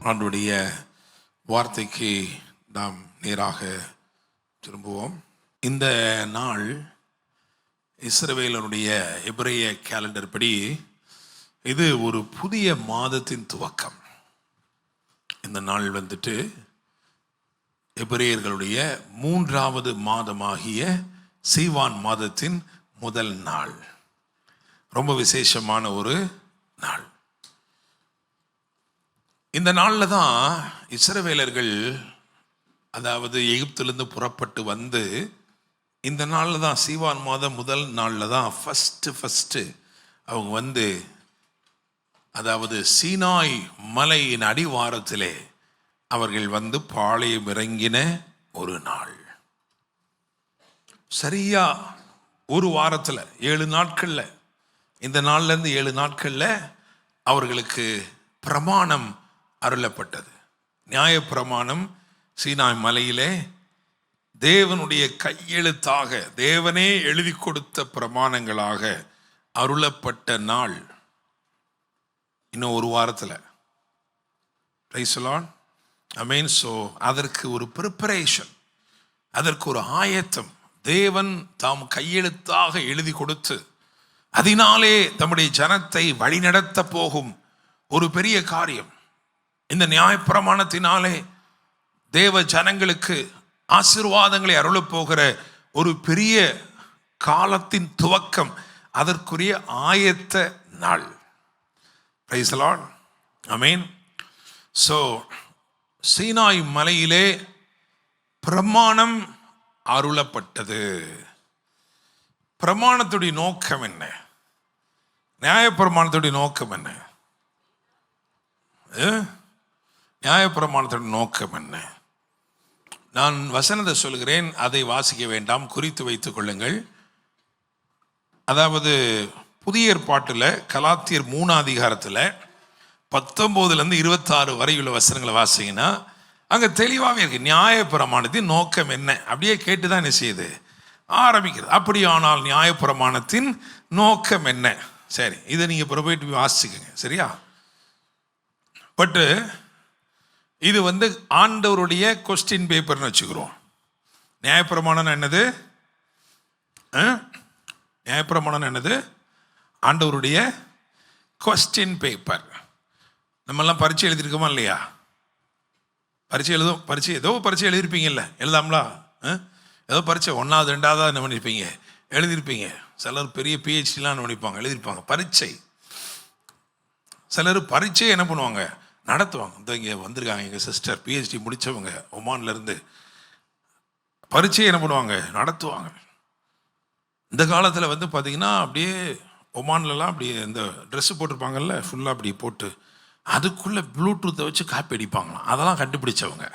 ஆண்டுடைய வார்த்தைக்கு நாம் நேராக திரும்புவோம். இந்த நாள் இஸ்ரவேலருடைய எபிரேய கேலண்டர் படி இது ஒரு புதிய மாதத்தின் துவக்கம். இந்த நாள் வந்துட்டு எபிரேயர்களுடைய 3வது மாதமாகிய சீவான் மாதத்தின் முதல் நாள். ரொம்ப விசேஷமான ஒரு நாள். இந்த நாளில் தான் இஸ்ரவேலர்கள், அதாவது எகிப்திலிருந்து புறப்பட்டு வந்து, இந்த நாளில் தான் சீவான் மாதம் முதல் நாளில் தான் ஃபஸ்ட்டு அவங்க வந்து, அதாவது சீனாய் மலையின் அடிவாரத்திலே அவர்கள் வந்து பாளையம் இறங்கின ஒரு நாள். சரியா ஒரு வாரத்தில் 7 நாட்களில், இந்த நாள்லேருந்து 7 நாட்களில் அவர்களுக்கு பிரமாணம் அருளப்பட்டது. நியாயப்பிரமாணம் சீனாய் மலையிலே தேவனுடைய கையெழுத்தாக, தேவனே எழுதி கொடுத்த பிரமாணங்களாக அருளப்பட்ட நாள். இன்னும் ஒரு வாரத்தில். Price the Lord. ஆமென். ஸோ அதற்கு ஒரு ப்ரிப்பரேஷன், அதற்கு ஒரு ஆயத்தம் தேவன் தாம் கையெழுத்தாக எழுதி கொடுத்து அதனாலே தம்முடைய ஜனத்தை வழிநடத்த போகும் ஒரு பெரிய காரியம். இந்த நியாயப்பிரமாணத்தினாலே தேவ ஜனங்களுக்கு ஆசீர்வாதங்களை அருளப் போகிற ஒரு பெரிய காலத்தின் துவக்கம், அதற்குரிய ஆயத்த நாள். Price the Lord. ஆமென். ஸோ சீனாய் மலையிலே பிரமாணம் அருளப்பட்டது. பிரமாணத்துடைய நோக்கம் என்ன? நியாயப்பிரமாணத்துடைய நோக்கம் என்ன? நியாயப்பிரமாணத்துடைய நோக்கம் என்ன? நான் வசனத்தை சொல்கிறேன், அதை வாசிக்க வேண்டாம், குறித்து வைத்துக் கொள்ளுங்கள். அதாவது புதிய ஏற்பாட்டில் கலாத்தியர் 3 அதிகாரத்தில் 19 - 26 வரை உள்ள வசனங்களை வாசிங்கன்னா அங்கே தெளிவாகவே இருக்கு. நியாயப்பிரமாணத்தின் நோக்கம் என்ன? அப்படியே கேட்டு தான் என்ன செய்யுது, ஆரம்பிக்கிறது. அப்படியானால் நியாயப்பிரமாணத்தின் நோக்கம் என்ன? சரி, இதை நீங்கள் அப்புறம் போயிட்டு வாசிச்சுக்கோங்க, சரியா? பட்டு இது வந்து ஆண்டவருடைய கொஸ்டின் பேப்பர்னு வச்சுக்கிறோம். நியாயப்பிரமாணம் என்னது? நியாயப்பிரமாணம் என்னது? ஆண்டவருடைய கொஸ்டின் பேப்பர். நம்மெல்லாம் பரீட்சை எழுதியிருக்கோமா இல்லையா? ஏதோ பரீட்சை எழுதியிருப்பீங்கல்ல, எழுதாமலா? ஏதோ பரீட்சை 1வது 2வது என்ன பண்ணியிருப்பீங்க, எழுதியிருப்பீங்க. சிலர் பெரிய PhDலாம் என்ன பண்ணியிருப்பாங்க, எழுதியிருப்பாங்க பரீட்சை. சிலர் பரீட்சையை என்ன பண்ணுவாங்க, நடத்துவாங்க. இந்த இங்கே வந்திருக்காங்க எங்கள் சிஸ்டர், PhD முடித்தவங்க, ஒமான்லேருந்து. பரீட்சையை என்ன பண்ணுவாங்க, நடத்துவாங்க. இந்த காலத்தில் வந்து பார்த்திங்கன்னா அப்படியே ஒமான்லலாம் அப்படியே இந்த ட்ரெஸ்ஸு போட்டிருப்பாங்கல்ல, ஃபுல்லாக அப்படி போட்டு அதுக்குள்ளே ப்ளூடூத்தை வச்சு காப்பி அடிப்பாங்களாம். அதெல்லாம் கண்டுபிடிச்சவங்க.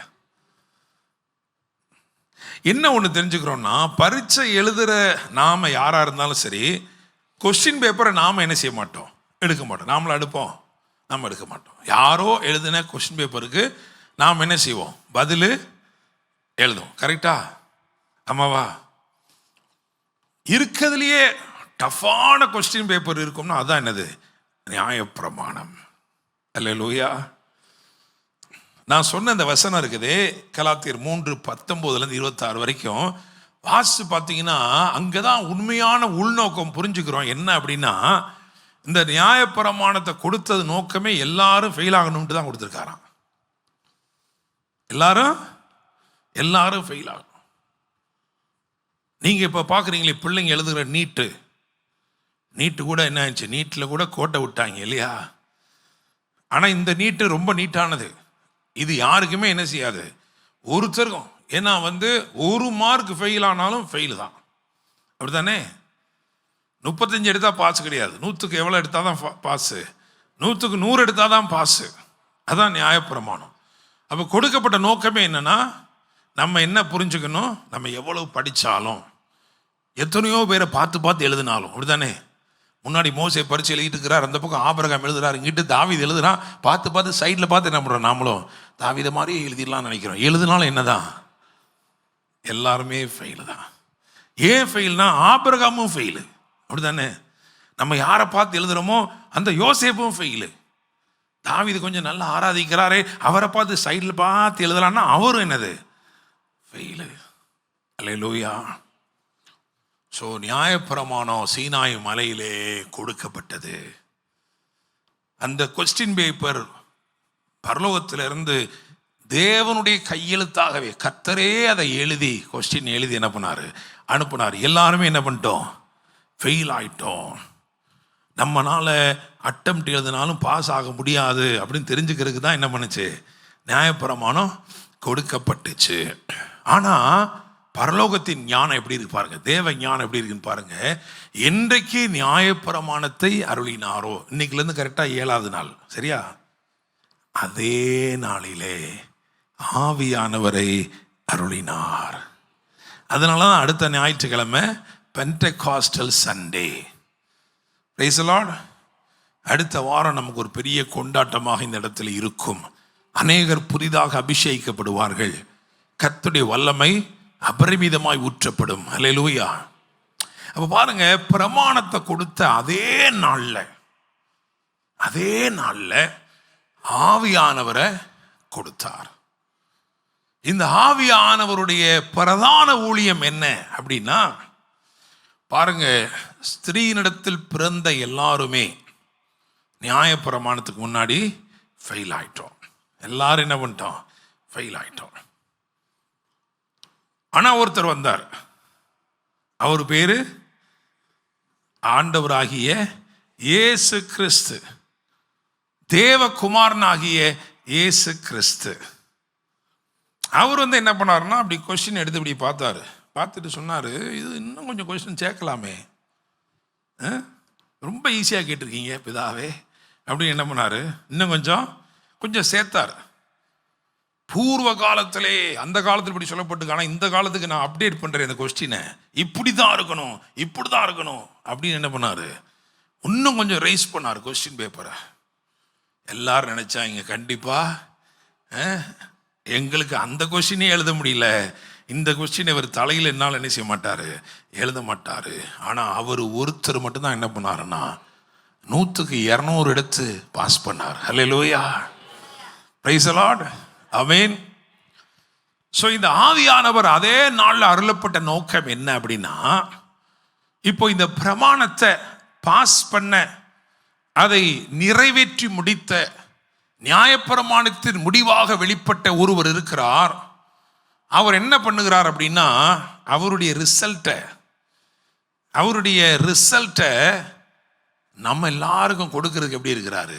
என்ன ஒன்று தெரிஞ்சுக்கிறோன்னா, பரீட்சை எழுதுகிற நாம் யாராக இருந்தாலும் சரி, கொஸ்டின் பேப்பரை நாம் என்ன செய்ய மாட்டோம், எடுக்க மாட்டோம். நாமளும் எடுப்போம், நம்ம எடுக்க மாட்டோம். யாரோ எழுதின கொஸ்டின் பேப்பருக்கு நாம் என்ன செய்வோம், பதில் எழுதுவோம். கரெக்டா? ஆமாவா? இருக்கிறதுலையே டஃப்பான கொஸ்டின் பேப்பர் இருக்கும்னா அதான் என்னது, நியாயப்பிரமாணம். அல்லேலூயா. நான் சொன்ன இந்த வசனம் இருக்குதே, கலாத்தியர் 3 - 19 - 26 வரைக்கும் வாசித்து பார்த்தீங்கன்னா அங்கே தான் உண்மையான உள்நோக்கம் புரிஞ்சுக்கிறோம். என்ன அப்படின்னா, இந்த நியாயப்பிரமாணத்தை கொடுத்தது நோக்கமே எல்லாரும் ஃபெயில் ஆகணும்ட்டு தான் கொடுத்துருக்காராம். எல்லாரும் ஃபெயில் ஆகணும். நீங்கள் இப்போ பார்க்குறீங்களே பிள்ளைங்க எழுதுகிற நீட்டு கூட என்ன ஆச்சு, நீட்டில் கூட கோட்டை விட்டாங்க இல்லையா? ஆனால் இந்த நீட்டு ரொம்ப நீட்டானது. இது யாருக்குமே என்ன செய்யாது, ஒருத்தருக்கும். ஏன்னா வந்து 1 மார்க் ஃபெயில் ஆனாலும் ஃபெயில் தான். அப்படி தானே? 35 எடுத்தால் பாஸ் கிடையாது. 100க்கு எவ்வளோ எடுத்தால் தான் பாஸு, 100க்கு 100 எடுத்தால் தான் பாஸு. அதான் நியாயப்பிரமாணம். அப்போ கொடுக்கப்பட்ட நோக்கமே என்னென்னா, நம்ம என்ன புரிஞ்சுக்கணும், நம்ம எவ்வளோ படித்தாலும், எத்தனையோ பேரை பார்த்து எழுதினாலும், அப்படி தானே? முன்னாடி மோசே பரீட்சை எழுதிட்டு இருக்கிறார், அந்த பக்கம் ஆபிரகாம் எழுதுறாரு, இங்கிட்டு தாவீது எழுதுறான். பார்த்து சைடில் பார்த்து என்ன பண்ணுறோம், நாமளும் தாவீதை மாதிரியே எழுதிடலாம்னு நினைக்கிறோம். எழுதினாலும் என்ன தான், எல்லாருமே ஃபெயிலு தான். ஏன் ஃபெயில்னா, ஆபிரகாமும் ஃபெயிலு, அப்படி தானே? நம்ம யாரை பார்த்து எழுதுகிறோமோ அந்த யோசேப்பும் ஃபெயிலு. தாவீது கொஞ்சம் நல்லா ஆராதிக்கிறாரே, அவரை பார்த்து சைடில் பார்த்து எழுதலான்னா அவரும் என்னது ஃபெயிலு. அல்லேலூயா. ஸோ நியாயப்பிரமாணம் சீனாய் மலையிலே கொடுக்கப்பட்டது. அந்த கொஸ்டின் பேப்பர் பரலோகத்திலிருந்து தேவனுடைய கையெழுத்தாகவே கர்த்தரே அதை எழுதி கொஸ்டின் எழுதி என்ன பண்ணார், அனுப்புனார். எல்லாருமே என்ன பண்ணிட்டோம், ஃபெயில் ஆயிட்டோம். நம்மளால அட்டெம்ப்ட் எழுதினாலும் பாஸ் ஆக முடியாது அப்படின்னு தெரிஞ்சுக்கிறதுக்கு தான் என்ன பண்ணுச்சு, நியாயப்பிரமாணம் கொடுக்கப்பட்டுச்சு. ஆனால் பரலோகத்தின் ஞானம் எப்படி இருக்கு பாருங்க, தேவ ஞானம் எப்படி இருக்குன்னு பாருங்க. என்றைக்கு நியாயப்பிரமாணத்தை அருளினாரோ, இன்னைக்குலேருந்து கரெக்டாக 7வது நாள், சரியா, அதே நாளிலே ஆவியானவரை அருளினார். அதனால தான் அடுத்த ஞாயிற்றுக்கிழமை பென்டெகாஸ்டல் சண்டே. Price the Lord. அடுத்த வாரம் நமக்கு ஒரு பெரிய கொண்டாட்டமாக இந்த இடத்துல இருக்கும். அநேகர் புதிதாக அபிஷேகிக்கப்படுவார்கள். கர்த்தருடைய வல்லமை அபரிமிதமாய் ஊற்றப்படும். அல்லேலூயா. அப்ப பாருங்க, பிரமாணத்தை கொடுத்த அதே நாள்ல ஆவியானவரை கொடுத்தார். இந்த ஆவியானவருடைய பிரதான ஊழியம் என்ன அப்படின்னா, பாருங்க, ஸ்திரீனிடத்தில் பிறந்த எல்லாருமே நியாயப்பிரமாணத்துக்கு முன்னாடி ஃபெயில் ஆயிட்டோம். எல்லாரும் என்ன பண்ணிட்டோம், ஃபெயில் ஆயிட்டோம். ஆனால் ஒருத்தர் வந்தார். அவர் பேரு ஆண்டவராகிய இயேசு கிறிஸ்து, தேவகுமாரனாகிய இயேசு கிறிஸ்து. அவர் வந்து என்ன பண்ணாருன்னா, அப்படி கொஸ்டின் எடுத்து இப்படி பார்த்தாரு. பார்த்துட்டு சொன்னார், இது இன்னும் கொஞ்சம் கொஸ்டின் சேர்க்கலாமே, ரொம்ப ஈஸியாக கேட்டிருக்கீங்க பிதாவே அப்படின்னு என்ன பண்ணார், இன்னும் கொஞ்சம் சேர்த்தார். பூர்வ காலத்திலே, அந்த காலத்தில் இப்படி சொல்லப்பட்டு, ஆனால் இந்த காலத்துக்கு நான் அப்டேட் பண்ணுறேன் இந்த கொஸ்டினை, இப்படி தான் இருக்கணும் அப்படின்னு என்ன பண்ணார், இன்னும் கொஞ்சம் ரைஸ் பண்ணார் கொஸ்டின் பேப்பரை. எல்லாரும் நினைச்சாங்க, கண்டிப்பாக எங்களுக்கு அந்த கொஸ்டினே எழுத முடியல, இந்த கொஸ்டின் இவர் தலையில் என்னால் என்ன செய்ய மாட்டார், எழுத மாட்டார். ஆனால் அவர் ஒருத்தர் மட்டும்தான் என்ன பண்ணாருன்னா 100க்கு 200 எடுத்து பாஸ் பண்ணார். அல்லேலூயா. Praise the Lord. ஆமென். ஸோ இந்த ஆவியானவர் அதே நாளில் அருளப்பட்ட நோக்கம் என்ன அப்படின்னா, இப்போ இந்த பிரமாணத்தை பாஸ் பண்ண, அதை நிறைவேற்றி முடித்த, நியாயப்பிரமாணத்தின் முடிவாக வெளிப்பட்ட ஒருவர் இருக்கிறார். அவர் என்ன பண்ணுகிறார் அப்படின்னா, அவருடைய ரிசல்ட்டை நம்ம எல்லாருக்கும் கொடுக்கறதுக்கு எப்படி இருக்கிறாரு,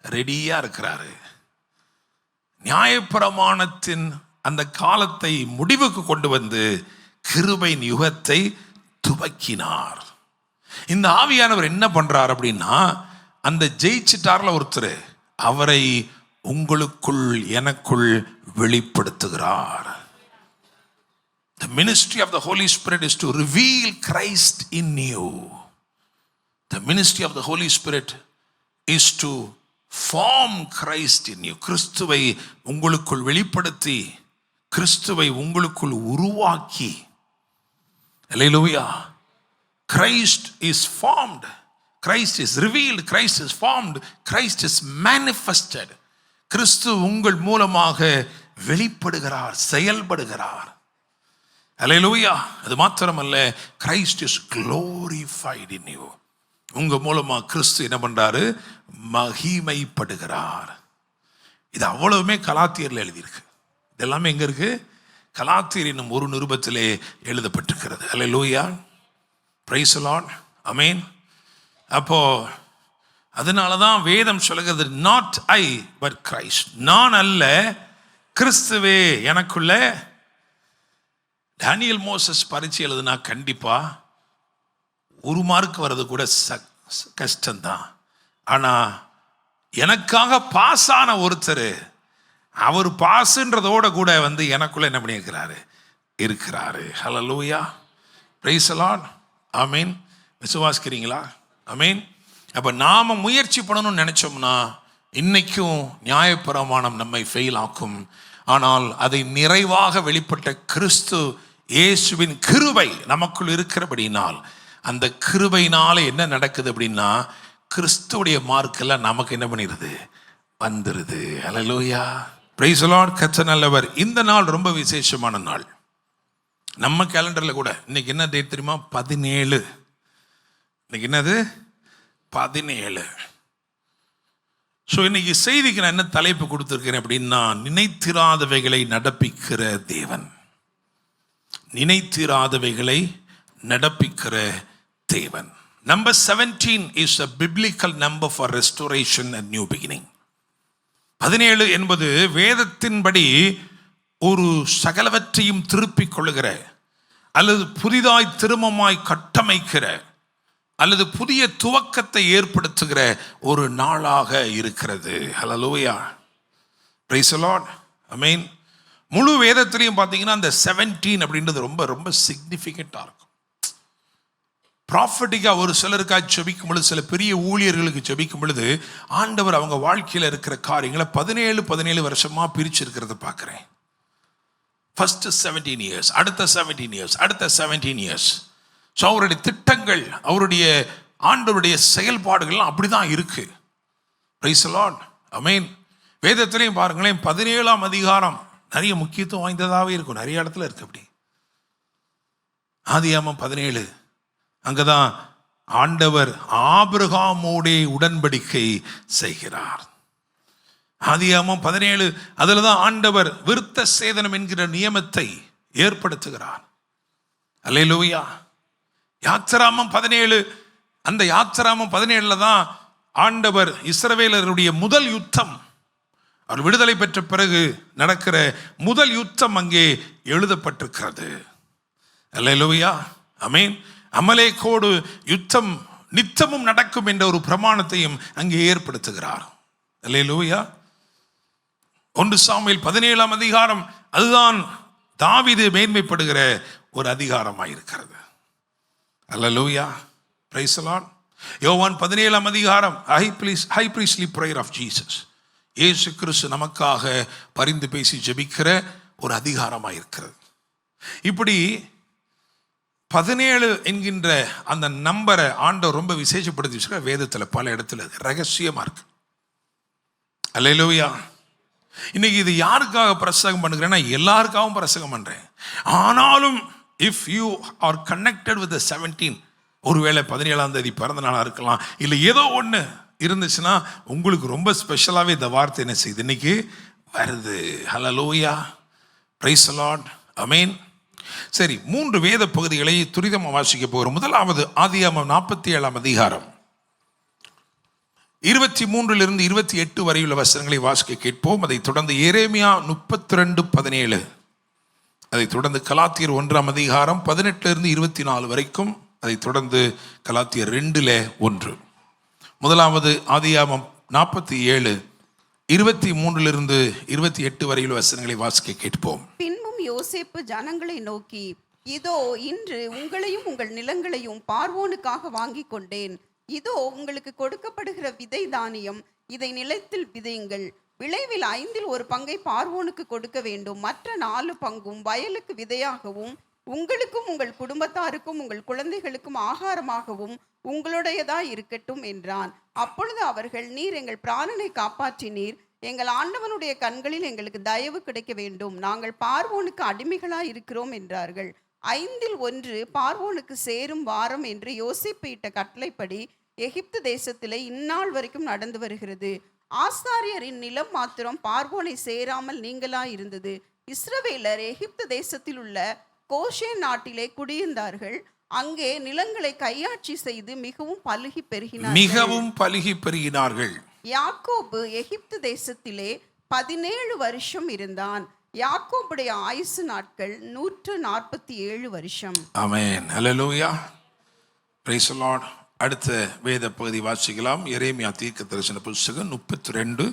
ரெடியாக இருக்கிறாரு. நியாயப்பிரமாணத்தின் அந்த காலத்தை முடிவுக்கு கொண்டு வந்து கிருபையின் யுகத்தை துவக்கினார். இந்த ஆவியானவர் என்ன பண்றார் அப்படின்னா, அந்த ஜெயிச்சிட்டார்ல ஒருத்தர், அவரை உங்களுக்குள் எனக்குள் வெளிப்படுத்துகிறார். The ministry of the Holy Spirit is to reveal Christ in you. The ministry of the Holy Spirit is to form Christ in you. கிறிஸ்துவை உங்களுக்குள் வெளிப்படுத்தி, கிறிஸ்துவை உங்களுக்குள் உருவாக்கி. அல்லேலூயா. Christ is formed, Christ is revealed, Christ is formed, Christ is manifested. கிறிஸ்து உங்கள் மூலமாக வெளிப்படுகிறார், செயல்படுகிறார். அல்லேலூயா. அது மாத்திரமல்ல, Christ is glorified in you. உங்க மூலமா கிறிஸ்து என்ன பண்றாரு, மகிமைப்படுகிறார். இது அவ்வளவுமே கலாத்தியர்ல எழுதியிருக்கு. இதெல்லாமே எங்க இருக்கு, கலாத்தியர் என்னும் ஒரு நிருபத்திலே எழுதப்பட்டிருக்கிறது. அல்லேலூயா. Praise the Lord. ஆமென். அப்போ அதனால தான் வேதம் சொல்லுகிறது, நாட் ஐ பட் கிரைஸ்ட். நான் அல்ல, கிறிஸ்துவே எனக்குள்ள. டேனியல் மோசஸ் பரீட்சை எழுதுனா கண்டிப்பா 1 மார்க் வர்றது கூட கஷ்டம்தான். ஆனால் எனக்காக பாஸ் ஆன ஒருத்தர், அவர் பாஸ்ன்றதோட கூட வந்து எனக்குள்ள என்ன பண்ணியிருக்கிறாரு. ஹல்லேலூயா. Praise the Lord. ஆமென். விசுவாசிக்கிறீங்களா? ஆமென். அப்போ நாம முயற்சி பண்ணணும்னு நினைச்சோம்னா இன்னைக்கும் நியாயப்பிரமாணம் நம்மை ஃபெயில் ஆக்கும். ஆனால் அதை நிறைவாக வெளிப்பட்ட கிறிஸ்து இயேசுவின் கிருபை நமக்குள் இருக்கிறபடினால், அந்த கிருபையினால என்ன நடக்குது அப்படின்னா, கிறிஸ்துவுடைய மார்க்கெல்லாம் நமக்கு என்ன பண்ணிடுது, வந்துருது. ஹல்லேலூயா, பிரைஸ் தி லார்ட். கர்த்தர் நல்லவர். இந்த நாள் ரொம்ப விசேஷமான நாள். நம்ம கேலண்டரில் கூட இன்னைக்கு என்ன டேட் தெரியுமா? 17. இன்னைக்கு என்னது? 17. ஸோ இன்னைக்கு செய்திக்கு நான் என்ன தலைப்பு கொடுத்துருக்கிறேன் அப்படின்னா, நினைத்திராதவைகளை நடப்பிக்கிற தேவன். நினைத்திராதவைகளை நடப்பிக்கிற தேவன். Number 17 is a biblical number for restoration and new beginning. 17 என்பது வேதத்தின்படி ஒரு சகலவற்றையும் திருப்பிக் கொள்ளுகிற அல்லது புதிதாய் திரும்பமாய் கட்டமைக்கிற அல்லது புதிய துவக்கத்தை ஏற்படுத்துகிற ஒரு நாளாக இருக்கிறது. ஹல்லேலூயா, பிரைஸ் தி லார்ட், ஆமென். முழு வேதத்திலையும் பார்த்தீங்கன்னா அந்த 17 அப்படின்றது ரொம்ப ரொம்ப சிக்னிஃபிகண்ட்டாக இருக்கும். ப்ராஃபட்டிக்காக ஒரு சிலருக்காக ஜெபிக்கும் பொழுது, சில பெரிய ஊழியர்களுக்கு ஜெபிக்கும் பொழுது ஆண்டவர் அவங்க வாழ்க்கையில் இருக்கிற காரியங்களை 17 வருஷமாக பிரிச்சிருக்கிறத பார்க்குறேன். ஃபர்ஸ்ட் 17 இயர்ஸ், அடுத்த 17 இயர்ஸ், அடுத்த 17 இயர்ஸ். ஸோ அவருடைய திட்டங்கள், அவருடைய ஆண்டவருடைய செயல்பாடுகள்லாம் அப்படி தான் இருக்கு. பிரைஸ் தி லார்ட், ஆமென். வேதத்திலையும் பாருங்களேன், 17ஆம் அதிகாரம் நிறைய முக்கியத்துவம் வாய்ந்ததாகவே இருக்கும். நிறைய இடத்துல இருக்கு அப்படி. ஆதியாகமம் 17, அங்கதான் ஆண்டவர் ஆபிரகாமோடே உடன்படிக்கை செய்கிறார். ஆதியாகமம் 17, அதுல தான் ஆண்டவர் விருத்த சேதனம் என்கிற நியமத்தை ஏற்படுத்துகிறார். அல்லேலூயா. யாத்திராமம் 17, அந்த யாத்திராமம் 17 தான் ஆண்டவர் இஸ்ரவேலருடைய முதல் யுத்தம், அவர் விடுதலை பெற்ற பிறகு நடக்கிற முதல் யுத்தம் அங்கே எழுதப்பட்டிருக்கிறது. அல்லேலூயா, ஆமென். அமலேக்கோடு யுத்தம் நித்தமும் நடக்கும் என்ற ஒரு பிரமாணத்தையும் அங்கே ஏற்படுத்துகிறார். அல்லேலூயா. 1 சாமுவேல் 17ஆம் அதிகாரம், அதுதான் தாவீது மேன்மைப்படுகிற ஒரு அதிகாரமாக இருக்கிறது. Alleluia, praise the Lord. யோவான் 17ஆம் அதிகாரம், high priestly prayer of Jesus, இயேசு கிறிஸ்து நமக்காக பரிந்து பேசி ஜெபிக்கிற ஒரு அதிகாரமாக இருக்கிறது. இப்படி 17 என்கின்ற அந்த நம்பரை ஆண்டவர் ரொம்ப விசேஷப்படுத்தி வச்சுக்க. வேதத்தில் பல இடத்துல ரகசியமா இருக்கு. அல்லேலூயா. இன்னைக்கு இது யாருக்காக பிரசங்கம் பண்ணுகிறேன்னா, எல்லாருக்காகவும் பிரசங்கம் பண்றேன். ஆனாலும் if you are connected with 17, ஒருவேளை 17ஆம் தேதி பிறந்த நாளாக இருக்கலாம், இல்லை ஏதோ ஒன்று இருந்துச்சுன்னா உங்களுக்கு ரொம்ப ஸ்பெஷலாகவே இந்த வார்த்தை என்ன செய்யுது, இன்னைக்கு வருது. ஹல்லேலூயா, பிரைஸ் தி லார்ட், ஆமென். சரி, 3 வேத பகுதிகளை துரிதமாக வாசிக்க போகிறோம். முதலாவது ஆதியாகமம் 47ஆம் அதிகாரம் 23 to 28 வரையுள்ள வசனங்களை வாசிக்க கேட்போம். அதைத் தொடர்ந்து எரேமியா 32:17, அதைத் தொடர்ந்து கலாத்தியர் 1ஆம் அதிகாரம் 18 to 24 வரைக்கும், அதைத் தொடர்ந்து கலாத்தியர் 2:1. முதலாவது ஆதியாகமம் 47 23 to 28 வரையுள்ள வசனங்களை வாசிக்க கேட்போம். பின்பும் யோசேப்பு ஜனங்களை நோக்கி, இதோ இன்று உங்களையும் உங்கள் நிலங்களையும் பார்வோனுக்காக வாங்கி கொண்டேன். இதோ உங்களுக்கு கொடுக்கப்படுகிற விதை தானியம், இதை நிலத்தில் விதையுங்கள். விளைவில் 5 1 பங்கை பார்வோனுக்கு கொடுக்க வேண்டும். மற்ற 4 பங்கும் வயலுக்கு விதையாகவும் உங்களுக்கும் உங்கள் குடும்பத்தாருக்கும் உங்கள் குழந்தைகளுக்கும் ஆகாரமாகவும் உங்களுடையதாய் இருக்கட்டும் என்றான். அப்பொழுது அவர்கள், நீர் எங்கள் பிராணனை காப்பாற்றினீர், எங்கள் ஆண்டவனுடைய கண்களில் எங்களுக்கு தயவு கிடைக்க வேண்டும், நாங்கள் பார்வோனுக்கு அடிமைகளாய் இருக்கிறோம் என்றார்கள். 5 1 பார்வோனுக்கு சேரும் வாரம் என்று யோசேப்பு இட்ட கட்டளைப்படி எகிப்து தேசத்திலே இந்நாள் வரைக்கும் நடந்து வருகிறது. ஆசாரியரின் நிலம் மாத்திரம் பார்வோனை சேராமல் நீங்களாய் இருந்தது. இஸ்ரவேலர் எகிப்து தேசத்தில் உள்ள கோஷேன் நாட்டிலே குடியிருந்தார்கள். அங்கே நிலங்களை கையாட்சி செய்து மிகவும் பலுகி பெருகினார்கள். யாக்கோபு எகிப்து தேசத்திலே 17 வருஷம் இருந்தான். யாக்கோபுடைய ஆயுசு நாட்கள் 147 வருஷம். ஆமென், ஹல்லேலூயா, பிரைஸ் தி லார்ட். அடுத்த வேத பகுதி வாசிக்கலாம். எரேமியா தீர்க்கதரிசன புத்தகம் 32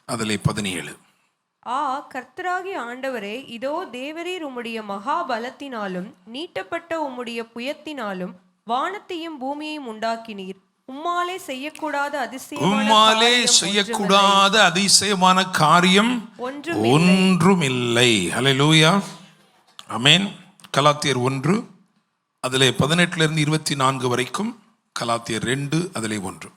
அதிலே 17. கர்த்தராகிய ஆண்டவரே, இதோ தேவரீர் உம்முடைய மகா பலத்தினாலும் நீட்டப்பட்ட உம்முடைய புயத்தினாலும் வானத்தையும் பூமியையும் உண்டாக்கினீர். உம்மாலே செய்யக்கூடாத அதிசயமான காரியம் ஒன்றுமில்லை. ஹல்லேலூயா, ஆமென். கலாத்தியர் 1 அதிலே 18 to 24 வரைக்கும், கலாத்தியர் 2 அதிலே 1.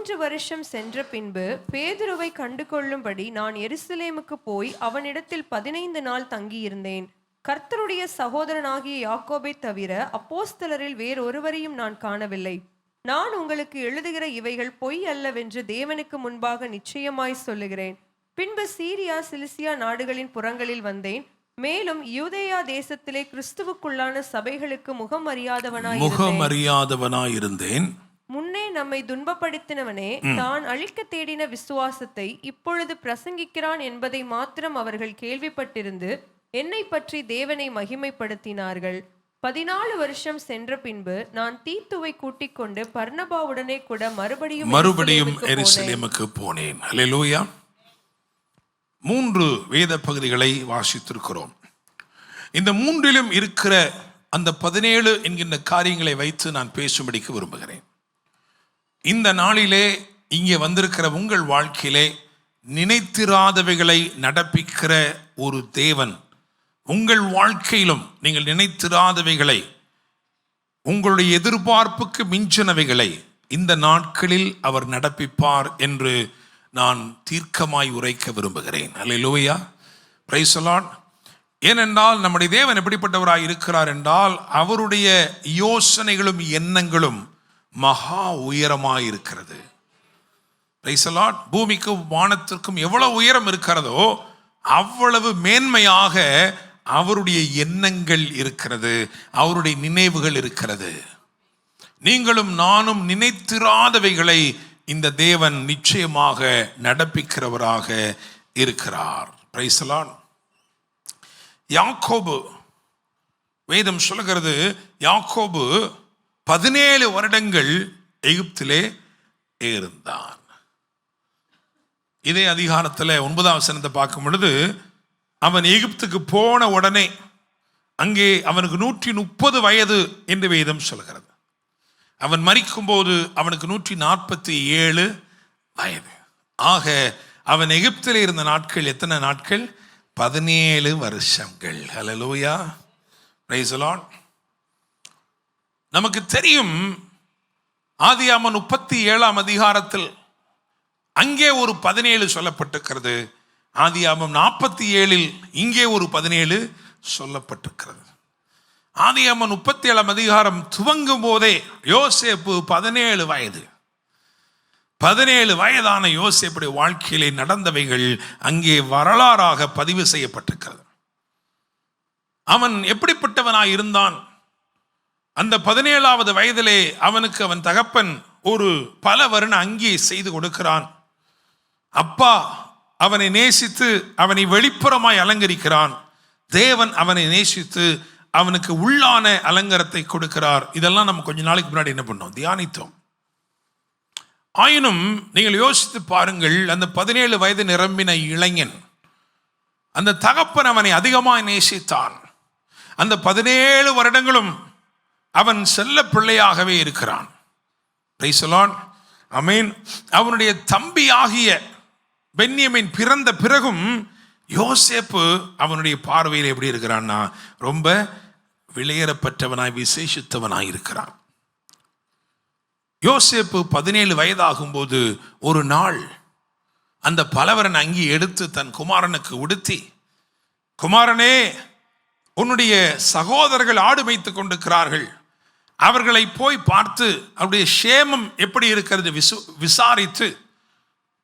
3 வருஷம் சென்ற பின்பு பேதுருவை கண்டு கொள்ளும்படி நான் எருசலேமுக்கு போய் அவனிடத்தில் 15 நாள் தங்கியிருந்தேன். கர்த்தருடைய சகோதரனாகிய யாக்கோபை தவிர அப்போஸ்தலரில் வேறொருவரையும் நான் காணவில்லை. நான் உங்களுக்கு எழுதுகிற இவைகள் பொய் அல்லவென்று தேவனுக்கு முன்பாக நிச்சயமாய் சொல்லுகிறேன். பின்பு சீரியா சிலிசியா நாடுகளின் புறங்களில் வந்தேன். மேலும் யூதேயா தேசத்திலே கிறிஸ்துவுக்குள்ளான சபைகளுக்கு முகமறியாதவனாயிருந்தேன். முன்னே நம்மை துன்பப்படுத்தினவனே தான் அழிக்க தேடின விசுவாசத்தை இப்பொழுது பிரசங்கிக்கிறான் என்பதை மாத்திரம் அவர்கள் கேள்விப்பட்டிருந்து என்னை பற்றி தேவனை மகிமைப்படுத்தினார்கள். 14 வருஷம் சென்ற பின்பு நான் தீத்துவை கூட்டிக் கொண்டு பர்னபாவுடனே கூட மறுபடியும் எருசலேமுக்கு போனேன். அல்லேலூயா. 3 வேத பகுதிகளை வாசித்திருக்கிறோம். இந்த 3லும் இருக்கிற அந்த 17 என்கின்ற காரியங்களை வைத்து நான் பேசும்படிக்கு விரும்புகிறேன். இந்த நாளிலே இங்கே வந்திருக்கிற உங்கள் வாழ்க்கையிலே நினைத்திராதவைகளை நடப்பிக்கிற ஒரு தேவன் உங்கள் வாழ்க்கையிலும் நீங்கள் நினைத்திராதவைகளை, உங்களுடைய எதிர்பார்ப்புக்கு மிஞ்சினவைகளை இந்த நாட்களில் அவர் நடப்பிப்பார் என்று நான் தீர்க்கமாய் உரைக்க விரும்புகிறேன். அல்லேலூயா, பிரைஸ் தி லார்ட். ஏனென்றால் நம்முடைய தேவன் எப்படிப்பட்டவராய் இருக்கிறார் என்றால் அவருடைய யோசனைகளும் எண்ணங்களும் மகா உயரமாய் இருக்கிறது. Price the Lord. பூமிக்கும் வானத்திற்கும் எவ்வளவு உயரம் இருக்கிறதோ அவ்வளவு மேன்மையாக அவருடைய எண்ணங்கள் இருக்கிறது, அவருடைய நினைவுகள் இருக்கிறது. நீங்களும் நானும் நினைத்திராதவைகளை இந்த தேவன் நிச்சயமாக நடப்பிக்கிறவராக இருக்கிறார். Price the Lord. யாக்கோபு, வேதம் சொல்லுகிறது, யாக்கோபு 17 வருடங்கள் எகிப்திலே இருந்தான். இதே அதிகாரத்தில் 9ஆம் வசனத்தை பார்க்கும் பொழுது அவன் எகிப்துக்கு போன உடனே அங்கே அவனுக்கு 130 வயது என்று வேதம் சொல்கிறது. அவன் மரிக்கும் போது அவனுக்கு 147 வயது. ஆக அவன் எகிப்தில் இருந்த நாட்கள் எத்தனை நாட்கள்? 17 வருஷங்கள். ஹல்லேலூயா, பிரைஸ் தி லார்ட். நமக்கு தெரியும் ஆதியாகமம் 37ஆம் அதிகாரத்தில் அங்கே ஒரு 17 சொல்லப்பட்டிருக்கிறது. ஆதியாகமம் 47இல் இங்கே ஒரு 17 சொல்லப்பட்டிருக்கிறது. ஆதியாகமம் 37ஆம் அதிகாரம் துவங்கும் போதே யோசேப்பு 17 வயது. 17 வயதான யோசேப்புடைய வாழ்க்கையிலே நடந்தவைகள் அங்கே வரலாறாக பதிவு செய்யப்பட்டிருக்கிறது. அவன் எப்படிப்பட்டவனாய் இருந்தான்? அந்த 17வது வயதிலே அவனுக்கு அவன் தகப்பன் ஒரு பல வர்ண அங்கி செய்து கொடுக்கிறான். அப்பா அவனை நேசித்து அவனை வெளிப்புறமாய் அலங்கரிக்கிறான். தேவன் அவனை நேசித்து அவனுக்கு உள்ளான அலங்காரத்தை கொடுக்கிறார். இதெல்லாம் நம்ம கொஞ்ச நாளைக்கு முன்னாடி என்ன பண்ணோம்? தியானித்தோம். ஆயினும் நீங்கள் யோசித்து பாருங்கள், அந்த 17 வயது நிரம்பின இளைஞன், அந்த தகப்பன் அவனை அதிகமாக நேசித்தான். அந்த 17 வருடங்களும் அவன் செல்ல பிள்ளையாகவே இருக்கிறான். பிரைஸ் தி லார்ட், ஆமென். அவனுடைய தம்பி ஆகிய பென்யமீன் பிறந்த பிறகும் யோசேப்பு அவனுடைய பார்வையில் எப்படி இருக்கிறான்னா ரொம்ப விலையேறப்பட்டவனாய் விசேஷித்தவனாய் இருக்கிறான். யோசேப்பு 17 வயதாகும் போது ஒரு நாள் அந்த பலவரன் அங்கி எடுத்து தன் குமாரனுக்கு உடுத்தி, குமாரனே, உன்னுடைய சகோதரர்கள் ஆடு மேய்த்துக் கொண்டிருக்கிறார்கள், அவர்களை போய் பார்த்து அவருடைய சேமம் எப்படி இருக்கிறது விசாரித்து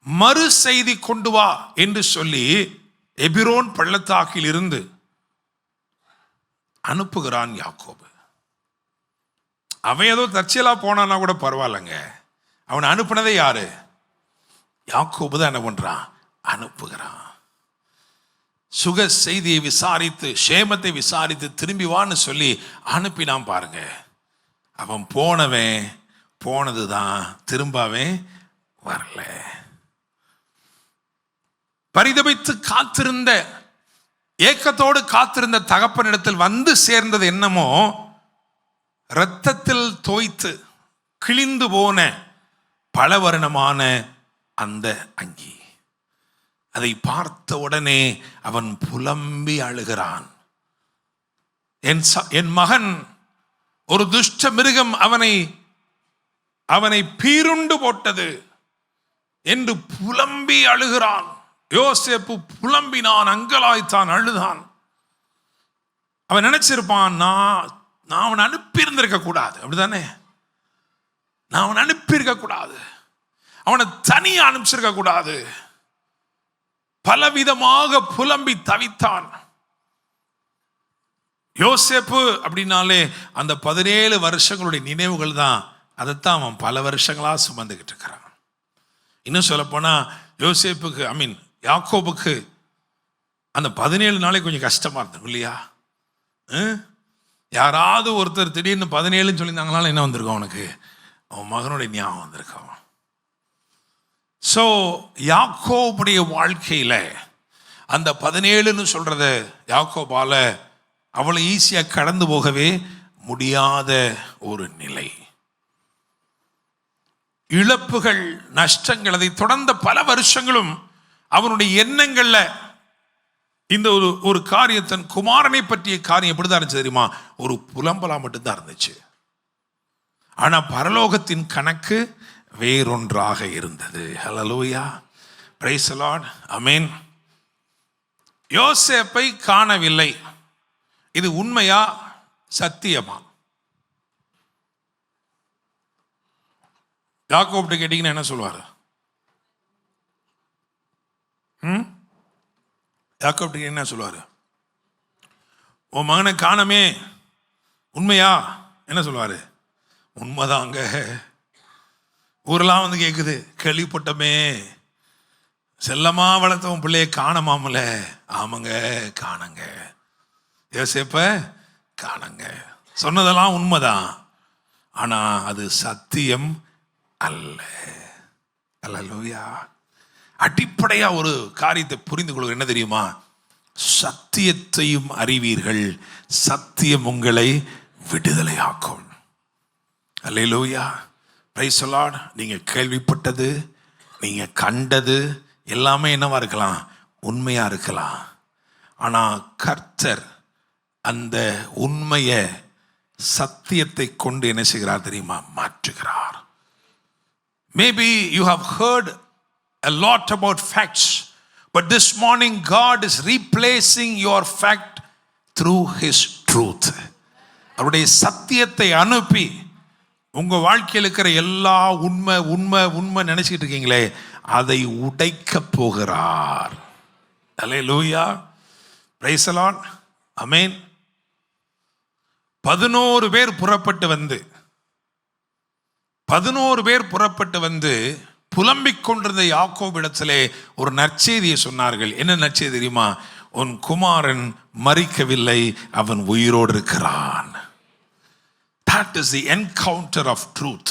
மறு செய்தி கொண்டு வா என்று சொல்லி எபிரோன் பள்ளத்தாக்கில் இருந்து அனுப்புகிறான் யாக்கோபு. அவன் ஏதோ தற்செயலா போனான்னா கூட பரவாயில்லைங்க, அவனை அனுப்புனதே யாரு? யாக்கோபு தான் என்ன பண்றான்? அனுப்புகிறான். சுக செய்தியை விசாரித்து சேமத்தை விசாரித்து திரும்பி வான்னு சொல்லி அனுப்பினான். பாருங்க, அவன் போனதுதான், திரும்பவே வரல. பரிதபித்து காத்திருந்த, ஏக்கத்தோடு காத்திருந்த தகப்பனிடத்தில் வந்து சேர்ந்தது என்னமோ இரத்தத்தில் தோய்த்து கிழிந்து போன பலவர்ணமான அந்த அங்கி. அதை பார்த்த உடனே அவன் புலம்பி அழுகிறான். என் மகன், ஒரு துஷ்ட மிருகம் அவனை பீருண்டு போட்டது, என்று புலம்பி அழுகிறான். யோசேப்பு புலம்பினான், அங்கலாய்த்தான், அழுதான். அவன் நினைச்சிருப்பான், நான் அவன் அனுப்பியிருந்திருக்க கூடாது. அப்படிதானே? நான் அவன் அனுப்பியிருக்க கூடாது, அவனை தனியா அனுப்பிச்சிருக்க கூடாது. பலவிதமாக புலம்பி தவித்தான். யோசேப்பு அப்படின்னாலே அந்த 17 வருஷங்களுடைய நினைவுகள் தான். அதைத்தான் அவன் பல வருஷங்களா சுமந்துக்கிட்டு இருக்கிறான். இன்னும் சொல்ல போனா யோசேப்புக்கு யாக்கோபுக்கு அந்த 17 நாளே கொஞ்சம் கஷ்டமா இருந்தது இல்லையா? யாராவது ஒருத்தர் திடீர்னு 17 சொல்லியிருந்தாங்கனால என்ன வந்திருக்கும் அவனுக்கு? அவன் மகனுடைய ஞாபகம் வந்திருக்கான். ஸோ யாக்கோபுடைய வாழ்க்கையில அந்த 17ன்னு சொல்றத யாக்கோபால அவ்வளவு ஈஸியா கடந்து போகவே முடியாத ஒரு நிலை. இழப்புகள், நஷ்டங்கள், அதை தொடர்ந்த பல வருஷங்களும் அவனுடைய எண்ணங்கள்ல இந்த ஒரு காரியத்தின் குமாரனை பற்றிய காரியம் எப்படிதான் இருந்துச்சு தெரியுமா? ஒரு புலம்பலா மட்டும்தான் இருந்துச்சு. ஆனா பரலோகத்தின் கணக்கு வேறொன்றாக இருந்தது. ஹல்லேலூயா, பிரைஸ் தி லார்ட், ஆமென். யோசேப்பை காணவில்லை. இது உண்மையா சத்தியமா? யாக்கோப்ட்ட கேட்டீங்கன்னா என்ன சொல்லுவாரு? யாக்கோப்ட்ட என்ன சொல்லுவாரு? உன் மகனை காணமே, உண்மையா? என்ன சொல்லுவாரு? உண்மைதாங்க. ஊரெல்லாம் வந்து கேட்குது, கேள்விப்பட்டமே, செல்லமா வளர்த்த உன் பிள்ளைய காணமாமல. ஆமாங்க, காணங்க. யோசேப்ப காணங்க. சொன்னதெல்லாம் உண்மைதான், ஆனா அது சத்தியம் அல்ல. அல்லேலூயா. அடிப்படையா ஒரு காரியத்தை புரிந்து கொள்வது என்ன தெரியுமா? சத்தியத்தையும் அறிவீர்கள், சத்தியம் உங்களை விடுதலையாக்கும். அல்லேலூயா, பிரைஸ் தி லார்ட். நீங்க கேள்விப்பட்டது, நீங்க கண்டது எல்லாமே என்னவா இருக்கலாம்? உண்மையா இருக்கலாம். ஆனா கர்த்தர் அந்த உண்மையை சத்தியத்தை கொண்டு என்ன செய்கிறார் தெரியுமா? மாற்றுகிறார். Maybe you have heard a lot about facts, but this morning God is replacing your fact through His truth. அவருடைய சத்தியத்தை அனுப்பி உங்க வாழ்க்கையில் இருக்கிற எல்லா உண்மை உண்மை உண்மை நினைச்சிட்டு இருக்கீங்களே, அதை உடைக்க போகிறார். அல்லேலூயா, பிரைஸ் தி லார்ட், ஆமென். 11 பேர் புறப்பட்டு வந்து புலம்பிக் கொண்டிருந்த யாக்கோபிடத்திலே ஒரு நற்செய்தியை சொன்னார்கள். என்ன நற்செய்தி தெரியுமா? உன் குமாரன் மரிக்கவில்லை, அவன் உயிரோடு இருக்கிறான். That is the encounter of truth.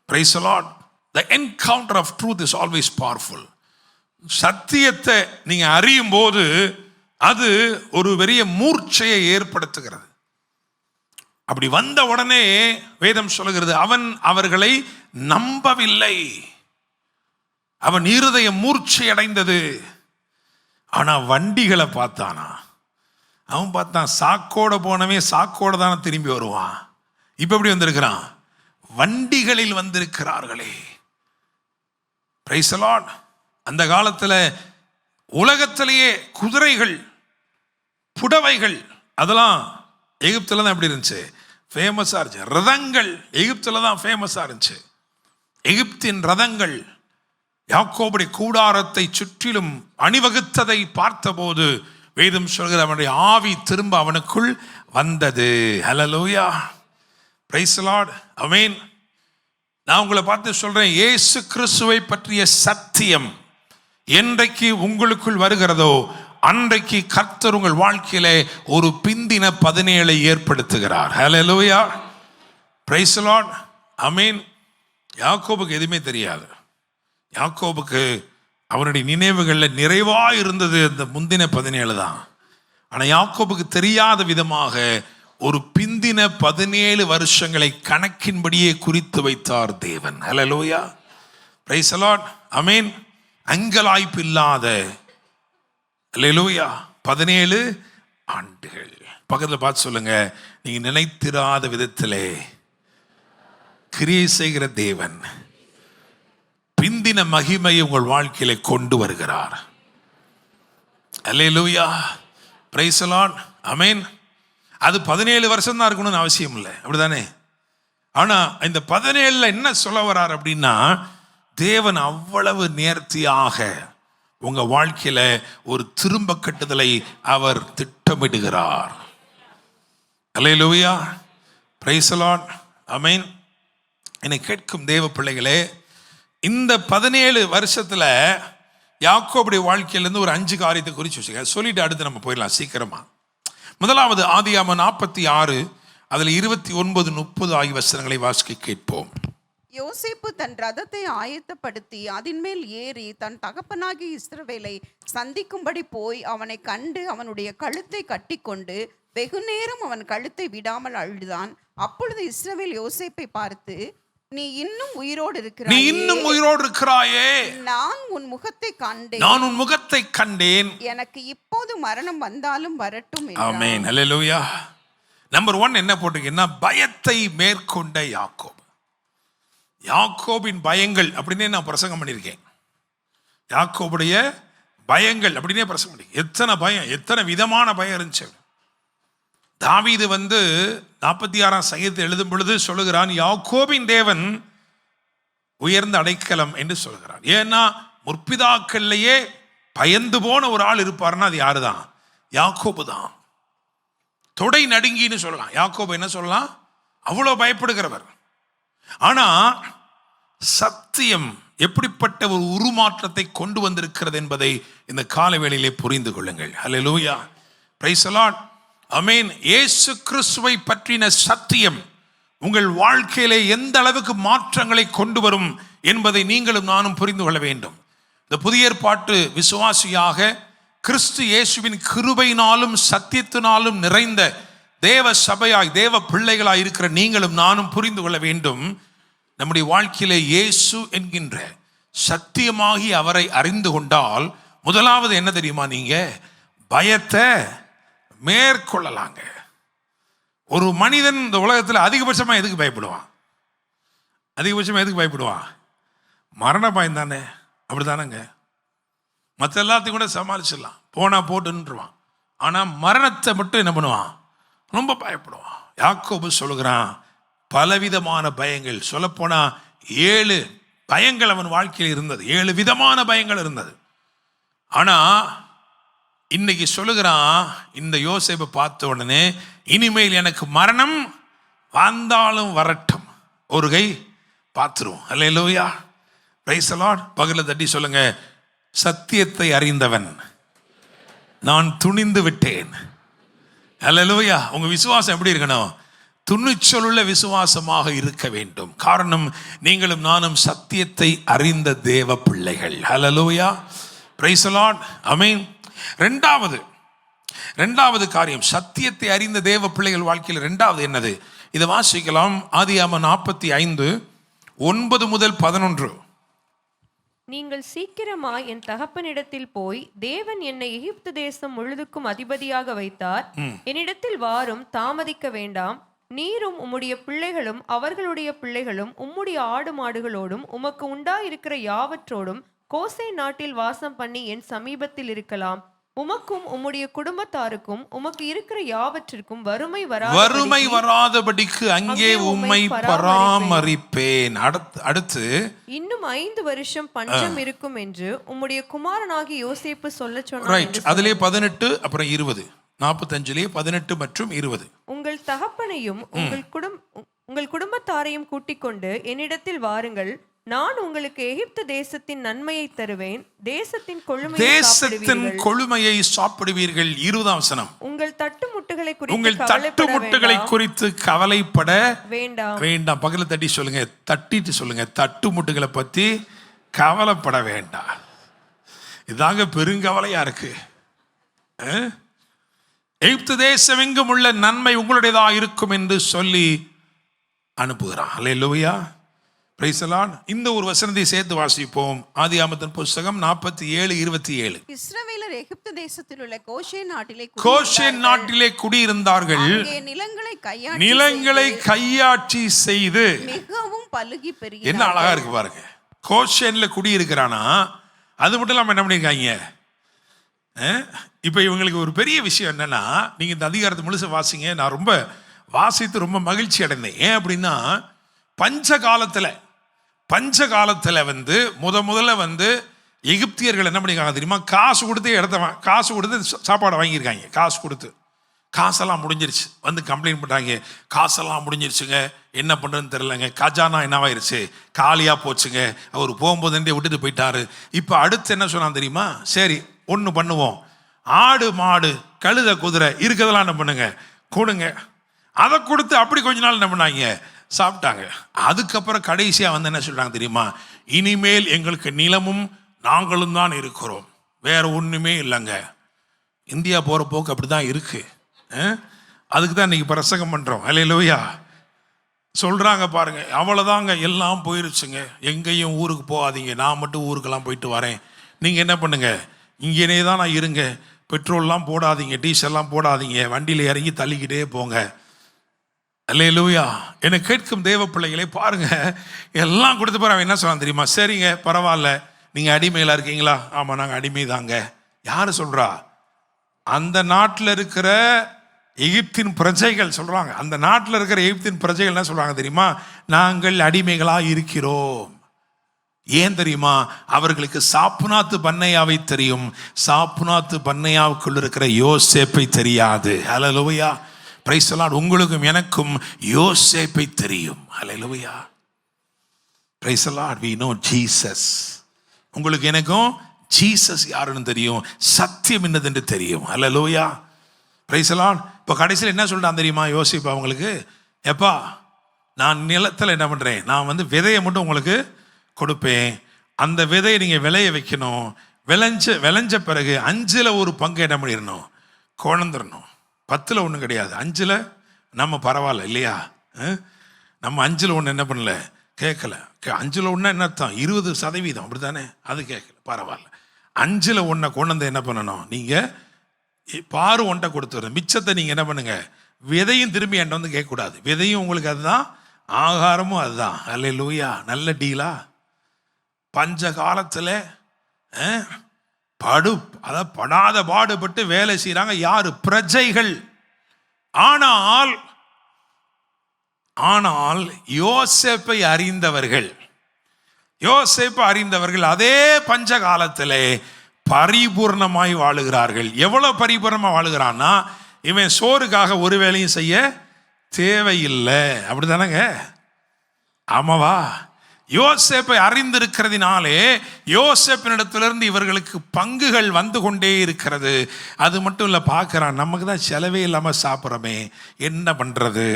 Praise the Lord. The encounter of truth is always powerful. சத்தியத்தை நீங்க அறியும் போது அது ஒரு பெரிய மூர்ச்சையை ஏற்படுத்துகிறது. அப்படி வந்த உடனே வேதம் சொல்லுகிறது, அவன் அவர்களை நம்பவில்லை, அவன் இருதயம் மூர்ச்சை அடைந்தது. ஆனா வண்டிகளை பார்த்தானா? அவன் பார்த்தான், சாக்கோட போனவே சாக்கோட தானே திரும்பி வருவான். இப்ப எப்படி வந்திருக்கிறான்? வண்டிகளில் வந்திருக்கிறார்களே. Praise the Lord. அந்த காலத்துல உலகத்திலேயே குதிரைகள், புடவைகள் அதெல்லாம் எகிப்துல தான் எப்படி இருந்துச்சு? ஃபேமஸா இருந்துச்சு. ரதங்கள் எகிப்துல தான் ஃபேமஸா இருந்துச்சு. எகிப்தின் ரதங்கள் யாக்கோபுடைய கூடாரத்தை சுற்றிலும் அணிவகுத்ததை பார்த்தபோது வேதம் சொல்கிற அவனுடைய ஆவி திரும்ப அவனுக்குள் வந்தது. ஹல்லேலூயா, பிரைஸ் தி லார்ட், ஆமென். நான் உங்களை பார்த்து சொல்றேன், இயேசு கிறிஸ்துவை பற்றிய சத்தியம் என்றைக்கு உங்களுக்குள் வருகிறதோ அன்றைக்கு கர்த்தர் உங்கள் வாழ்க்கையிலே ஒரு பிந்தின 17 ஏற்படுத்துகிறார். ஹல்லேலூயா, பிரைஸ் தி லார்ட், ஆமென். யாக்கோபுக்கு எதுவுமே தெரியாது. யாக்கோபுக்கு அவனுடைய நினைவுகளில் நிறைவா இருந்தது அந்த முந்தின 17 தான். ஆனால் யாக்கோபுக்கு தெரியாத விதமாக ஒரு பிந்தின 17 வருஷங்களை கணக்கின்படியே குறித்து வைத்தார் தேவன். ஹல்லேலூயா, பிரைஸ் தி லார்ட், ஆமென். அங்கலாய்ப்பு இல்லாத அல்லேலூயா 17 ஆண்டுகள். பக்கத்தில் பார்த்து சொல்லுங்க, நீங்க நினைத்திராத விதத்திலே கிரியை செய்கிற தேவன் பிந்தின மகிமையை உங்கள் வாழ்க்கையில கொண்டு வருகிறார். அல்லேலூயா, பிரைஸ் தி லார்ட், ஆமென். அது 17 வருஷம் தான் இருக்கணும்னு அவசியம் இல்லை, அப்படிதானே? ஆனா இந்த 17ல என்ன சொல்ல வர்றார் அப்படின்னா, தேவன் அவ்வளவு நேர்த்தியாக உங்க வாழ்க்கையில ஒரு திரும்ப கட்டுதலை அவர் திட்டமிடுகிறார். அல்லேலூயா, பிரைஸ் தி லார்ட், ஆமென். என்னை கேட்கும் தேவ பிள்ளைகளே, இந்த 17 வருஷத்துல யாக்கோபுடைய வாழ்க்கையிலேருந்து ஒரு 5 காரியத்தை குறித்து வச்சுக்க சொல்லிட்டு அடுத்து நம்ம போயிடலாம் சீக்கிரமா. முதலாவது ஆதியாகமம் 46 அதில் 29, 30 ஆகிய வசனங்களை வாசிக்க கேட்போம். யோசேப்பு தன் ரதத்தை ஆயத்தப்படுத்தி அதின் மேல் ஏறி தன் தகப்பனாகிய இஸ்ரவேலை சந்திக்கும்படி போய் அவனை கண்டு அவனுடைய கழுத்தை கட்டிக்கொண்டு வெகுநேரம் அவன் கழுத்தை விடாமல் அழுதான். அப்பொழுது இஸ்ரவேல் யோசேப்பை பார்த்து, நீ இன்னும் உயிரோடு இருக்கிறாயே, நான் உன் முகத்தை கண்டேன், எனக்கு இப்போது மரணம் வந்தாலும் வரட்டும். ஆமென், அல்லேலூயா. நம்பர் 1 என்ன போட்டிருக்கீங்கன்னா, பயத்தை மேற்கொண்ட யாக்கோபு. யாக்கோபின் பயங்கள் அப்படின்னே நான் பிரசங்கம் பண்ணியிருக்கேன். யாக்கோபுடைய பயங்கள் அப்படின்னே பிரசங்கம் பண்ணியிருக்கேன். எத்தனை பயம், எத்தனை விதமான பயம் இருந்துச்சு. தாவீது 46ஆம் சங்கீதத்தை எழுதும் பொழுது சொல்லுகிறான், யாக்கோபின் தேவன் உயர்ந்த அடைக்கலம் என்று சொல்கிறான். ஏன்னா முற்பிதாக்கள்லையே பயந்து போன ஒரு ஆள் இருப்பார்னா அது யாரு தான்? யாக்கோபு தான். தொடை நடுங்கின்னு சொல்லலாம். யாக்கோபு என்ன சொல்லலாம்? அவ்வளோ பயப்படுகிறவர். ஆனா சத்தியம் எப்படிப்பட்ட ஒரு உருமாற்றத்தை கொண்டு வந்திருக்கிறது என்பதை இந்த காலவேளையிலே புரிந்து கொள்ளுங்கள். அல்லேலூயா, பிரைஸ் தி லார்ட், ஆமென். இயேசு கிறிஸ்துவை பற்றின சத்தியம் உங்கள் வாழ்க்கையிலே எந்த அளவுக்கு மாற்றங்களை கொண்டு வரும் என்பதை நீங்களும் நானும் புரிந்து கொள்ள வேண்டும். இந்த புதிய ஏற்பாட்டு விசுவாசியாக கிறிஸ்து இயேசுவின் கிருபையினாலும் சத்தியத்தினாலும் நிறைந்த தேவ சபையாய் தேவ பிள்ளைகளாய் இருக்கிற நீங்களும் நானும் புரிந்து கொள்ள வேண்டும். நம்முடைய வாழ்க்கையிலே இயேசு என்கின்ற சத்தியமாகி அவரை அறிந்து கொண்டால் முதலாவது என்ன தெரியுமா? நீங்க பயத்தை மேற்கொள்ளலாங்க. ஒரு மனிதன் இந்த உலகத்தில் அதிகபட்சமாக எதுக்கு பயப்படுவான்? மரண பயம் தானே, அப்படி தானேங்க. மற்ற எல்லாத்தையும் கூட சமாளிச்சிடலாம், போனா போட்டுன்னுருவான். ஆனால் மரணத்தை மட்டும் என்ன பண்ணுவான்? ரொம்ப பயப்படுவான். யாக்கோபு சொல்லுகிறான், பலவிதமான பயங்கள், சொல்லப்போனா 7 பயங்கள் அவன் வாழ்க்கையில் இருந்தது. 7 விதமான பயங்கள் இருந்தது. ஆனா இன்னைக்கு சொல்லுகிறான், இந்த யோசேப்பை பார்த்த உடனே, இனிமேல் எனக்கு மரணம் வந்தாலும் வரட்டும், ஒரு கை பார்த்துருவோம். அல்லேலூயா, பிரைஸ் தி லார்ட். பகல தட்டி சொல்லுங்க, சத்தியத்தை அறிந்தவன் நான் துணிந்து விட்டேன். அல்லேலூயா. உங்க விசுவாசம் எப்படி இருக்கணும்? துணிச்சலுள்ள விசுவாசமாக இருக்க வேண்டும். காரணம், நீங்களும் நானும் சத்தியத்தை அறிந்த தேவ பிள்ளைகள். அல்லேலூயா, பிரைஸ் தி லார்ட், ஆமென். இரண்டாவது காரியம், சத்தியத்தை அறிந்த தேவ பிள்ளைகள் வாழ்க்கையில் இரண்டாவது என்னது? இதை வாசிக்கலாம். ஆதியாகமம் 45 9 முதல் 11. நீங்கள் சீக்கிரமாய் என் தகப்பனிடத்தில் போய், தேவன் என்னை எகிப்து தேசம் முழுதுக்கும் அதிபதியாக வைத்தார், என்னிடத்தில் வாரும், தாமதிக்க வேண்டாம். நீரும் உம்முடைய பிள்ளைகளும் அவர்களுடைய பிள்ளைகளும் உம்முடைய ஆடு மாடுகளோடும் உமக்கு உண்டாயிருக்கிற யாவற்றோடும் கோசே நாட்டில் வாசம் பண்ணி என் சமீபத்தில் இருக்கலாம். உமக்கும் உம்முடைய குடும்பத்தாருக்கும் உமக்கு இருக்கிற யாவற்றிற்கும் வறுமை வராதபடிக்கு அங்கே உம்மை பராமரிப்பேன். அடுத்து இன்னும் 5 வருஷம் பஞ்சம் இருக்கும் என்று உம்முடைய குமாரனாகி யோசேப்பு சொல்ல சொன்னார். அதிலே 18 அப்புறம் 20, 45 18 மற்றும் 20. உங்கள் தகப்பனையும் உங்கள் குடும்பத்தாரையும் கூட்டிக் கொண்டு என்னிடத்தில் வாருங்கள், நான் உங்களுக்கு எகிப்து தேசத்தின் நன்மையை தருவேன், தேசத்தின் கொழுமையை சாப்பிடுவீர்கள். 20ஆம் வசனம். உங்கள் தட்டுமுட்டுகளை குறித்து கவலைப்பட வேண்டாம். பகல தட்டி சொல்லுங்க, தட்டிட்டு சொல்லுங்க, தட்டுமுட்டுகளை பத்தி கவலைப்பட வேண்டாம். இதாங்க பெருங்கவலையா இருக்கு. எகிப்து தேசம் எங்கும் உள்ள நன்மை உங்களுடையதாக இருக்கும் என்று சொல்லி அனுப்புகிறான். அல்லேலூயா, பிரைஸ் தி லார்ட். இந்த ஒரு வசனத்தை சேர்த்து வாசிப்போம். ஆதியாகமத்தின் புத்தகம் 47:27. இஸ்ரவேலர் எகிப்து தேசத்தில் உள்ள கோஷேன் நாட்டிலே குடியிருந்தார்கள். நிலங்களை கையாட்சி செய்து மிகவும் பலுகி பெருகி. என்ன அழகா இருக்கு பாருங்க. கோஷனில் குடியிருக்கிறானா. அது மட்டும் இல்லாமல் என்ன பண்ணியிருக்காங்க, இப்போ இவங்களுக்கு ஒரு பெரிய விஷயம் என்னன்னா, நீங்கள் இந்த அதிகாரத்தை முழுச வாசிங்க. நான் ரொம்ப வாசித்து ரொம்ப மகிழ்ச்சி அடைந்தேன். ஏன் அப்படின்னா, பஞ்ச காலத்தில் வந்து முதல்ல வந்து எகிப்தியர்கள் என்ன பண்ணியிருக்காங்க தெரியுமா, காசு கொடுத்து சாப்பாடை வாங்கியிருக்காங்க. காசெல்லாம் முடிஞ்சிருச்சு. வந்து கம்ப்ளைண்ட் பண்ணுறாங்க, காசெல்லாம் முடிஞ்சிருச்சுங்க, என்ன பண்ணுறதுன்னு தெரிலங்க, கஜானா என்னவாயிருச்சு, காலியாக போச்சுங்க, அவர் போகும்போதுன்றே விட்டுட்டு போயிட்டாரு. இப்போ அடுத்து என்ன சொன்னான் தெரியுமா, சரி ஒன்று பண்ணுவோம், ஆடு மாடு கழுத குதிரை இருக்கிறதெல்லாம் என்ன பண்ணுங்க கொடுங்க. அதை கொடுத்து அப்படி கொஞ்ச நாள் என்ன பண்ணாங்க, சாப்பிட்டாங்க. அதுக்கப்புறம் கடைசியாக வந்து என்ன சொல்கிறாங்க தெரியுமா, இனிமேல் எங்களுக்கு நிலமும் நாங்களும் தான் இருக்கிறோம், வேற ஒன்றுமே இல்லைங்க. இந்தியா போகிற போக்கு அப்படி தான் இருக்குது. அதுக்கு தான் இன்னைக்கு பிரசங்கம் பண்ணுறோம். அல்லேலூயா. சொல்கிறாங்க பாருங்க, அவ்வளோதாங்க, எல்லாம் போயிருச்சுங்க, எங்கேயும் ஊருக்கு போகாதீங்க, நான் மட்டும் ஊருக்கெல்லாம் போயிட்டு வரேன், நீங்கள் என்ன பண்ணுங்க இங்கேனே தான் நான் இருங்க, பெட்ரோல்லாம் போடாதீங்க, டீசல்லாம் போடாதீங்க, வண்டியில் இறங்கி தள்ளிக்கிட்டே போங்க. அல்லேலூயா. என்னை கேட்கும் தேவ பிள்ளைகளே பாருங்க, எல்லாம் கொடுத்து போகிற அவன் என்ன சொன்னான் தெரியுமா, சரிங்க பரவாயில்ல, நீங்கள் அடிமையில இருக்கீங்களா, ஆமாம் நாங்கள் அடிமை தாங்க. யார் சொல்கிறா, அந்த நாட்டில் இருக்கிற எகிப்தின் பிரஜைகள் சொல்றாங்க. அந்த நாட்டில் இருக்கிற எகிப்தின் பிரஜைகள் என்ன சொல்றாங்க தெரியுமா, நாங்கள் அடிமைகளாக இருக்கிறோம். ஏன் தெரியுமா, அவர்களுக்கு சாப்புநாத்து பன்னையாவை தெரியும், சாப்புநாத்து பன்னையாவுக்குள் இருக்கிற யோசேப்பை தெரியாது. ஹல்லேலூயா. Praise the Lord. உங்களுக்கும் எனக்கும் யோசேப்பை தெரியும். ஹல்லேலூயா. Praise the Lord. we know Jesus. உங்களுக்கு எனக்கும் ஜீசஸ் யாருன்னு தெரியும், சத்தியம் என்னதென்று தெரியும். ஹல்லேலூயா. Praise the Lord. இப்போ கடைசியில் என்ன சொல்லிட்டான் தெரியுமா யோசிப்பு அவங்களுக்கு, எப்பா நான் நிலத்தில் என்ன பண்ணுறேன், நான் வந்து விதையை மட்டும் உங்களுக்கு கொடுப்பேன், அந்த விதையை நீங்கள் விளைய வைக்கணும், விளைஞ்ச பிறகு 5ல் ஒரு பங்கு என்ன பண்ணிடணும், குழந்துடணும். 10ல் ஒன்றும் கிடையாது, 5ல் நம்ம பரவாயில்ல இல்லையா, நம்ம 5ல் ஒன்று என்ன பண்ணல கேட்கல. 5ல் ஒன்று என்ன அர்த்தம், 20% அப்படி தானே, அது கேட்கல, பரவாயில்ல. 5ல் ஒன்றை கொண்டு வந்து என்ன பண்ணணும், நீங்கள் பாரு ஒன்றை கொடுத்துருங்க, மிச்சத்தை நீங்கள் என்ன பண்ணுங்க, விதையும் திரும்பி என்கிட்ட வந்து கேட்கக்கூடாது, விதையும் உங்களுக்கு அதுதான், ஆகாரமும் அதுதான். அல்லேலூயா. நல்ல டீலா. பஞ்ச காலத்தில் அதாவது படாத பாடுபட்டு வேலை செய்கிறாங்க யாரு, பிரஜைகள். ஆனால் யோசேப்பை அறிந்தவர்கள் அதே பஞ்ச காலத்திலே பரிபூர்ணமாய் வாழுகிறார்கள். எவ்வளவு பரிபூர்ணமாக வாழுகிறான்னா, இவன் சோறுக்காக ஒரு வேலையும் செய்ய தேவையில்லை. அப்படிதானங்க, ஆமாவா? யோசேப்பை அறிந்திருக்கிறதுனாலே யோசேப்பினிடத்திலிருந்து இவர்களுக்கு பங்குகள் வந்து கொண்டே இருக்கிறது. அது மட்டும் இல்லை, பார்க்குறான், நமக்கு தான் செலவே இல்லாமல் சாப்பிட்றோமே, என்ன பண்ணுறது,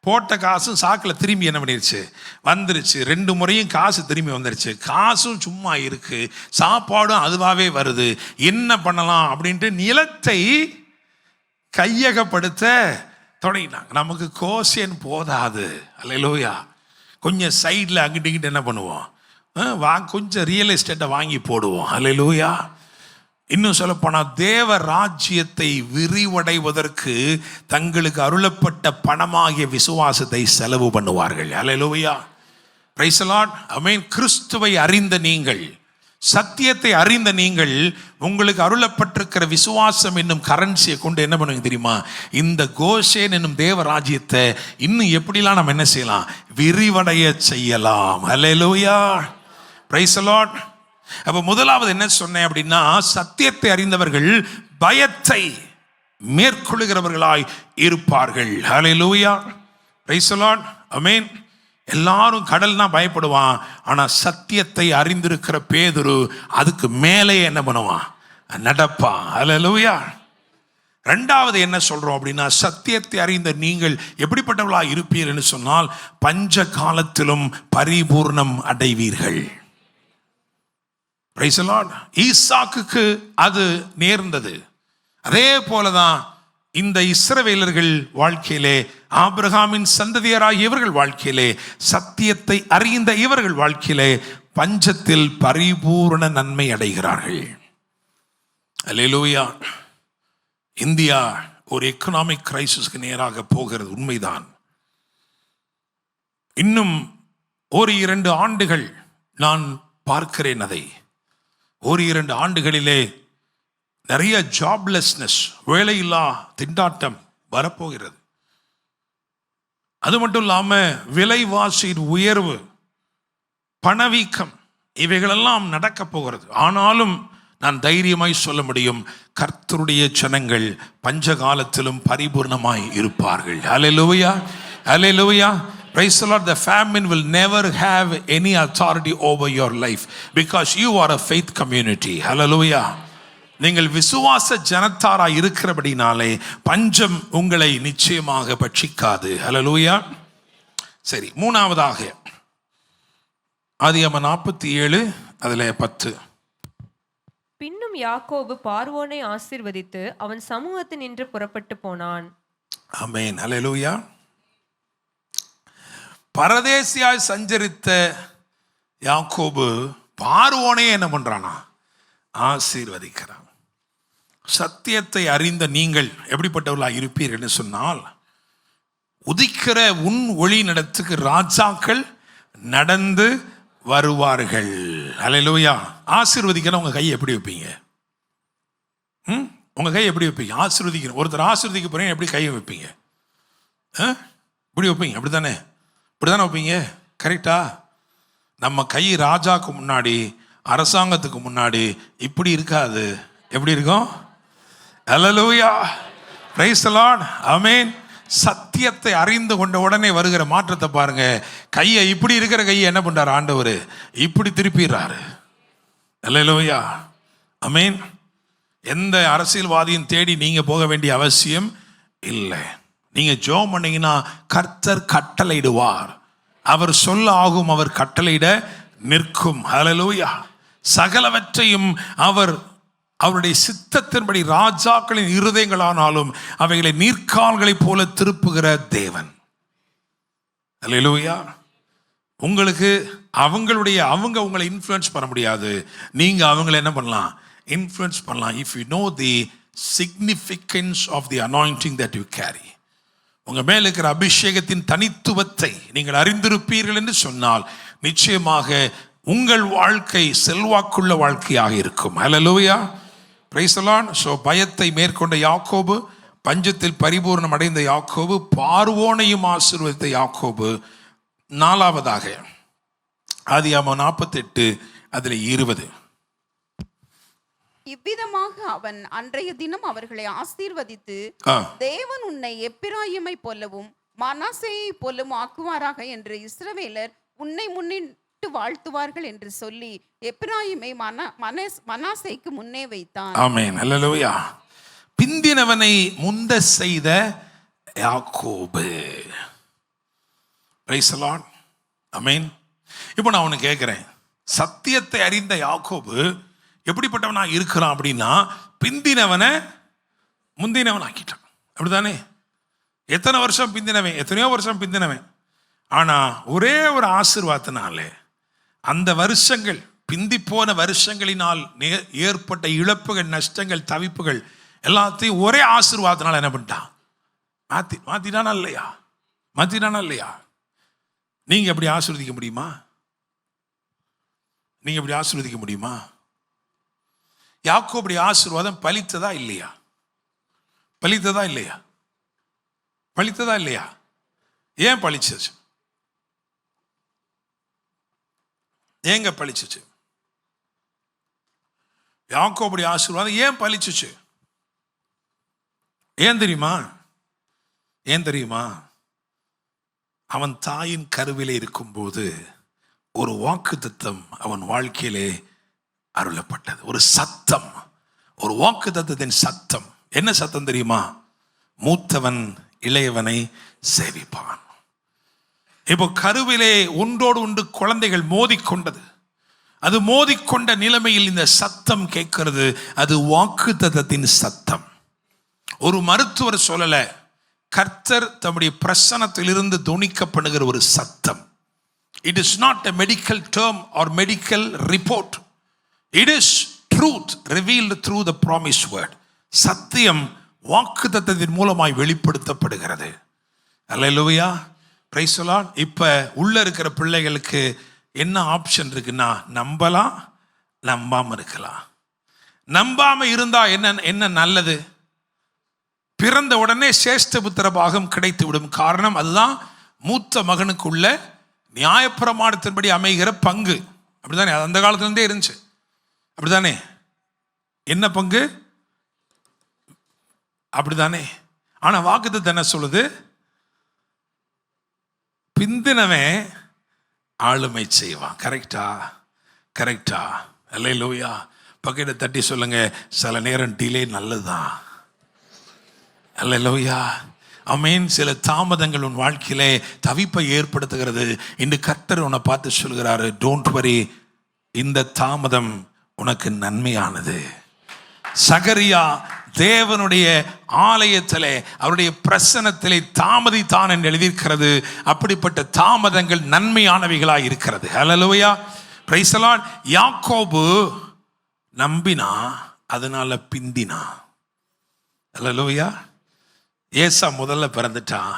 போட்ட காசும் சாக்கில் திரும்பி என்ன பண்ணிருச்சு வந்துருச்சு, 2 முறையும் காசு திரும்பி வந்துருச்சு, காசும் சும்மா இருக்கு, சாப்பாடும் அதுவாகவே வருது, என்ன பண்ணலாம் அப்படின்ட்டு நிலத்தை கையகப்படுத்த தொடங்கினாங்க. நமக்கு கோஷன் போதாது. அல்லேலூயா. கொஞ்சம் சைடில் அங்கிட்டு இங்கிட்டு என்ன பண்ணுவோம், கொஞ்சம் ரியல் எஸ்டேட்டை வாங்கி போடுவோம். அல்லேலூயா. இன்னும் சொல்லப்போனால் தேவ ராஜ்யத்தை விரிவடைவதற்கு தங்களுக்கு அருளப்பட்ட பணமாகிய விசுவாசத்தை செலவு பண்ணுவார்கள். அல்லேலூயா. Praise the Lord. ஆமென். கிறிஸ்துவை அறிந்த நீங்கள், சத்தியத்தை அறிந்த நீங்கள், உங்களுக்கு அருளப்பட்டிருக்கிற விசுவாசம் என்னும் கரன்சியை கொண்டு என்ன பண்ணுங்க தெரியுமா, இந்த கோஷேன் என்னும் தேவ ராஜ்யத்தை இன்னும் எப்படிலாம் நம்ம என்ன செய்யலாம், விரிவடைய செய்யலாம். அல்லேலூயா. Praise the Lord. அப்போ முதலாவது என்ன சொன்னேன் அப்படின்னா, சத்தியத்தை அறிந்தவர்கள் பயத்தை மேற்கொள்ளுகிறவர்களாய் இருப்பார்கள். ஹல்லேலூயா. Praise the Lord. ஆமென். எல்லாரும் கடல்னா பயப்படுவான், ஆனால் சத்தியத்தை அறிந்திருக்கிற பேதுரு அதுக்கு மேலே என்ன பண்ணுவான், நடப்பான். ஹல்லேலூயா. 2வது என்ன சொல்றோம் அப்படின்னா, சத்தியத்தை அறிந்த நீங்கள் எப்படிப்பட்டவர்களாக இருப்பீர்கள் சொன்னால், பஞ்ச காலத்திலும் பரிபூர்ணம் அடைவீர்கள். Praise the Lord. ஈசாக்குக்கு அது நேர்ந்தது. அதே போலதான் இந்த இஸ்ரவேலர்கள் வாழ்க்கையிலே, ஆபிரகாமின் சந்ததியராகிய இவர்கள் வாழ்க்கையிலே, சத்தியத்தை அறிந்த இவர்கள் வாழ்க்கையிலே பஞ்சத்தில் பரிபூர்ண நன்மை அடைகிறார்கள். அல்லேலூயா. இந்தியா ஒரு எக்கனாமிக் கிரைசிஸ்க்கு நேராக போகிறது, உண்மைதான். இன்னும் 1-2 ஆண்டுகள் நான் பார்க்கிறேன். அதை ஒரு 2 ஆண்டுகளிலே நிறைய ஜாப்லெஸ்னஸ், வேலையில்லா திண்டாட்டம் வரப்போகிறது. அது மட்டும் இல்லாமல் விலைவாசியின் உயர்வு, பணவீக்கம், இவைகளெல்லாம் நடக்க போகிறது. ஆனாலும் நான் தைரியமாய் சொல்ல முடியும், கர்த்தருடைய ஜனங்கள் பஞ்ச காலத்திலும் பரிபூர்ணமாய் இருப்பார்கள். ஹல்லேலூயா, ஹல்லேலூயா. Praise the Lord. The famine will never have any authority over your life because you are a faith community. Hallelujah. நீங்கள் விசுவாச ஜனத்தாராய் இருக்கிறபடினாலே பஞ்சம் உங்களை நிச்சயமாக பட்சிக்காது. ஹல்லேலூயா. சரி, மூணாவதாக ஆதியாகமம் 47 அதில் 10. பின்னும் யாக்கோபு பார்வோனை ஆசீர்வதித்து அவன் சமூகத்தினின்று புறப்பட்டு போனான். ஆமென், ஹல்லேலூயா. பரதேசியாய் சஞ்சரித்த யாக்கோபு பார்வோனே என்ன பண்றானா? ஆசீர்வதிக்கிறான். சத்தியத்தை அறிந்த நீங்கள் எப்படிப்பட்டவர்களாக இருப்பீர்கள்னு சொன்னால், உதிக்கிற உன் ஒளி நடத்துக்கு ராஜாக்கள் நடந்து வருவார்கள். ஹல்லேலூயா. ஆசீர்வதிக்கிற உங்க கையை எப்படி வைப்பீங்க? உங்க கையை எப்படி வைப்பீங்க? ஆசீர்வதிக்கணும். ஒருத்தர் ஆசீர்வதிக்க போறீங்க, எப்படி கையை வைப்பீங்க? இப்படி வைப்பீங்க, அப்படித்தானே? இப்படிதானே வைப்பீங்க, கரெக்டா? நம்ம கை ராஜாக்கு முன்னாடி, அரசாங்கத்துக்கு முன்னாடி இப்படி இருக்காது. எப்படி இருக்கும்? ஹல்லேலூயா, பிரைஸ் தி லார்ட், ஆமென். சத்தியத்தை அறிந்து கொண்ட உடனே வருகிற மாற்றத்தை பாருங்க. கையை இப்படி இருக்கிற கையை என்ன பண்றாரு ஆண்டவர்? இப்படி திருப்பிடுறாரு. ஹல்லேலூயா, ஆமென். எந்த அரசியல்வாதியும் தேடி நீங்க போக வேண்டிய அவசியம் இல்லை. நீங்க ஜெபம் பண்ணீங்கன்னா கர்த்தர் கட்டளையிடுவார். அவர் சொல்ல ஆகும், அவர் கட்டளையிட நிற்கும். ஹல்லேலூயா. சகலவற்றையும் அவர் அவருடைய சித்தத்தின்படி ராஜாக்களின் இருதயங்களானாலும் அவைகளை நீர்க்கால்களைப் போல திருப்புகிற தேவன். ஹல்லேலூயா. உங்களுக்கு அவங்க உங்களை இன்ஃப்ளூயன்ஸ் பண்ண முடியாது. நீங்க அவங்களை என்ன பண்ணலாம்? இன்ஃப்ளூயன்ஸ் பண்ணலாம். If you know the significance of the anointing that you carry. உங்க மேல் இருக்கிற அபிஷேகத்தின் தனித்துவத்தை நீங்கள் அறிந்திருப்பீர்கள் என்று சொன்னால் நிச்சயமாக உங்கள் வாழ்க்கை செல்வாக்குள்ள வாழ்க்கையாக இருக்கும். ஹல்லேலூயா, பிரைஸ் தி லார்ட். சோ பயத்தை மேற்கொண்ட யாக்கோபு, பஞ்சத்தில் பரிபூர்ணம் அடைந்த யாக்கோபு, பார்வோனையும் ஆசீர்வதித்த யாக்கோபு. நாலாவதாக ஆதியாகமம் 48 அதில் 20. இவ்விதமாக அவன் அன்றைய தினம் அவர்களை ஆசீர்வதித்து, தேவன் உன்னை எப்பிராயிமை போலவும் மனாசேயை போலவும் ஆக்குவாராக என்று இஸ்ரவேலர் உன்னை முன்னிட்டு வாழ்த்துவார்கள் என்று சொல்லி எப்பிராயிமை மனாசேக்கு முன்னே வைத்தான். ஆமென், ஹல்லேலூயா. பிந்தினவனை முந்த செய்த யாக்கோபு. பிரைஸ் தி லார்ட், ஆமென். இப்போ நான் ஒன்று கேட்கிறேன், சத்தியத்தை அறிந்த யாக்கோபு எப்படிப்பட்டவனா இருக்கிறான் அப்படின்னா, பிந்தினவனை முந்தினவன் ஆக்கிட்டான். அப்படித்தானே? எத்தனை வருஷம் பிந்தினவன், எத்தனையோ வருஷம் பிந்தினவன். ஆனா ஒரே ஒரு ஆசீர்வாதத்தினாலே அந்த வருஷங்கள், பிந்தி போன வருஷங்களினால் ஏற்பட்ட இழப்புகள், நஷ்டங்கள், தவிப்புகள் எல்லாத்தையும் ஒரே ஆசீர்வாதத்தினால என்ன பண்ணிட்டான்? மாத்திட்டானா இல்லையா? மாத்திட்டானா இல்லையா? நீங்க எப்படி ஆசீர்வதிக்க முடியுமா? நீங்க எப்படி ஆசீர்வதிக்க முடியுமா? யாக்கோபுடைய ஆசீர்வாதம் பலித்ததா இல்லையா? பலித்ததா இல்லையா? பலித்ததா இல்லையா? ஏன் பலிச்சிச்சு? ஏங்க பலிச்சிச்சு? யாக்கோபுடைய ஆசீர்வாதம் ஏன் பலிச்சிச்சு? ஏன் தெரியுமா? ஏன் தெரியுமா? அவன் தாயின் கருவிலே இருக்கும்போது ஒரு வாக்குத்தத்தம் அவன் வாழ்க்கையிலே அருளப்பட்டது. ஒரு சத்தம், ஒரு வாக்குத்தத்தத்தின் சத்தம். என்ன சத்தம் தெரியுமா? மூத்தவன் இளையவனை சேவிப்பான். இப்போ கருவிலே ஒன்றோடு ஒன்று குழந்தைகள் மோதிக்கொண்டது. அது மோதிக்கொண்ட நிலைமையில் இந்த சத்தம் கேட்கிறது. அது வாக்குத்தத்தத்தின் சத்தம். ஒரு மருத்துவர் சொல்லல, கர்த்தர் தம்முடைய பிரசன்னத்திலிருந்து துணிக்கப்படுகிற ஒரு சத்தம். It is not a medical term or medical report. It is truth revealed through the promised word. சத்தியம் வாக்குத்தத்தத்தின் மூலமாய் வெளிப்படுத்தப்படுகிறது. அல்லேலூயா, பிரைஸ் தி லார்ட். இப்ப உள்ள இருக்கிற பிள்ளைகளுக்கு என்ன ஆப்ஷன் இருக்குன்னா, நம்பலாம், நம்பாம இருக்கலாம். நம்பாம இருந்தா என்ன நல்லது? பிறந்த உடனே சேஷ்ட புத்திர பாகம் கிடைத்து விடும். காரணம் அதுதான் மூத்த மகனுக்குள்ள நியாயப்பிரமாணத்தின்படி அமைகிற பங்கு. அப்படிதானே? அந்த காலத்துல இருந்தே இருந்துச்சு. அப்படிதானே? என்ன பங்கு? அப்படிதானே? ஆனா வாக்குத்தத்தம் என்ன சொல்லுது? பிந்தினவன் ஆளுமை செய்வான். கரெக்டா? கரெக்டா? அல்லேலூயா. பக்கெட்டை தட்டி சொல்லுங்க, சில நேரம் டிலே நல்லதுதான். அல்லேலூயா. ஆமென். சில தாமதங்கள் உன் வாழ்க்கையிலே தவிப்பை ஏற்படுத்துகிறது. இன்று கர்த்தர் உன்னை பார்த்து சொல்கிறாரு, டோன்ட் வரி, இந்த தாமதம் உனக்கு நன்மையானது. சகரியா தேவனுடைய ஆலயத்திலே அவருடைய பிரசன்னத்திலே தாமதித்தான் என்று எழுதியிருக்கிறது. அப்படிப்பட்ட தாமதங்கள் நன்மையானவைகளாய் இருக்கிறது. ஹல்லேலூயா. Praise the Lord. யாக்கோபு நம்பினா, அதனால பிந்தினா. ஹல்லேலூயா. ஏசா முதல்ல பிறந்துட்டான்.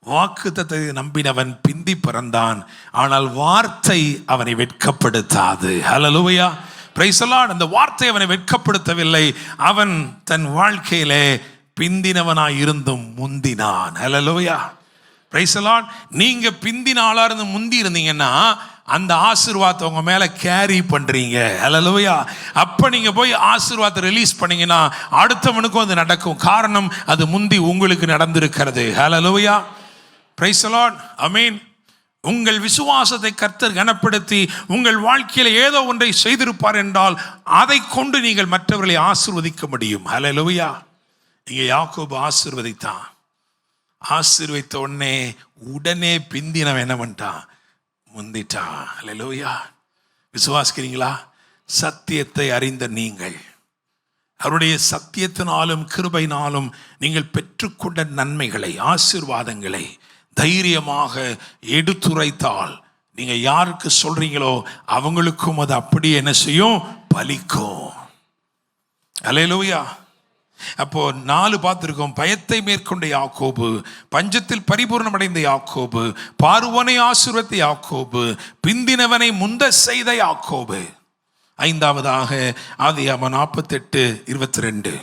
வாக்குத்தத்தத்தை நம்பினவன் பிந்தி பிறந்தான். ஆனால் வார்த்தை அவனை வெட்கப்படுத்தாது. ஹல்லேலூயா. Praise the Lord. அந்த வார்த்தை அவனை வெட்கப்படுத்தவில்லை. அவன் தன் வாழ்க்கையிலே பிந்தினவனாய் இருந்தும் முந்தினான். ஹல்லேலூயா. Praise the Lord. நீங்க பிந்தின ஆளா இருந்து முந்தி இருந்தீங்கன்னா அந்த ஆசீர்வாதத்தை உங்க மேல கேரி பண்றீங்க. ஹல்லேலூயா. அப்ப நீங்க போய் ஆசீர்வாதத்தை ரிலீஸ் பண்ணீங்கன்னா அடுத்தவனுக்கும் அது நடக்கும். காரணம் அது முந்தி உங்களுக்கு நடந்திருக்கிறது. ஹல்லேலூயா. Praise the Lord. ஆமென். உங்கள் விசுவாசத்தை கர்த்தர் கனப்படுத்தி உங்கள் வாழ்க்கையில் ஏதோ ஒன்றை செய்திருப்பார் என்றால் அதை கொண்டு நீங்கள் மற்றவர்களை ஆசீர்வதிக்க முடியும். ஹல்லேலூயா. இங்கே யாக்கோபு ஆசீர்வதித்தான். ஆசீர்வதித்த உடனே பிந்தினவன் என்ன பண்ணிட்டான்? முந்திட்டான். ஹல்லேலூயா. விசுவாசிக்கிறீங்களா? சத்தியத்தை அறிந்த நீங்கள், அவருடைய சத்தியத்தினாலும் கிருபையினாலும் நீங்கள் பெற்றுக்கொண்ட நன்மைகளை, ஆசீர்வாதங்களை தைரியமாக எடுத்துரைத்தால் நீங்க யாருக்கு சொல்றீங்களோ அவங்களுக்கும் அது அப்படியே என்ன செய்யும்? பலிக்கும். அல்லேலூயா. அப்போ 4 பார்த்திருக்கோம். பயத்தை மேற்கொண்ட யாக்கோபு, பஞ்சத்தில் பரிபூர்ணம் அடைந்த யாக்கோபு, பார்வோனை ஆசீர்வதித்த யாக்கோபு, பிந்தினவனை முந்த செய்த யாக்கோபு. 5ஆவதாக ஆதியாகமம் 48:22.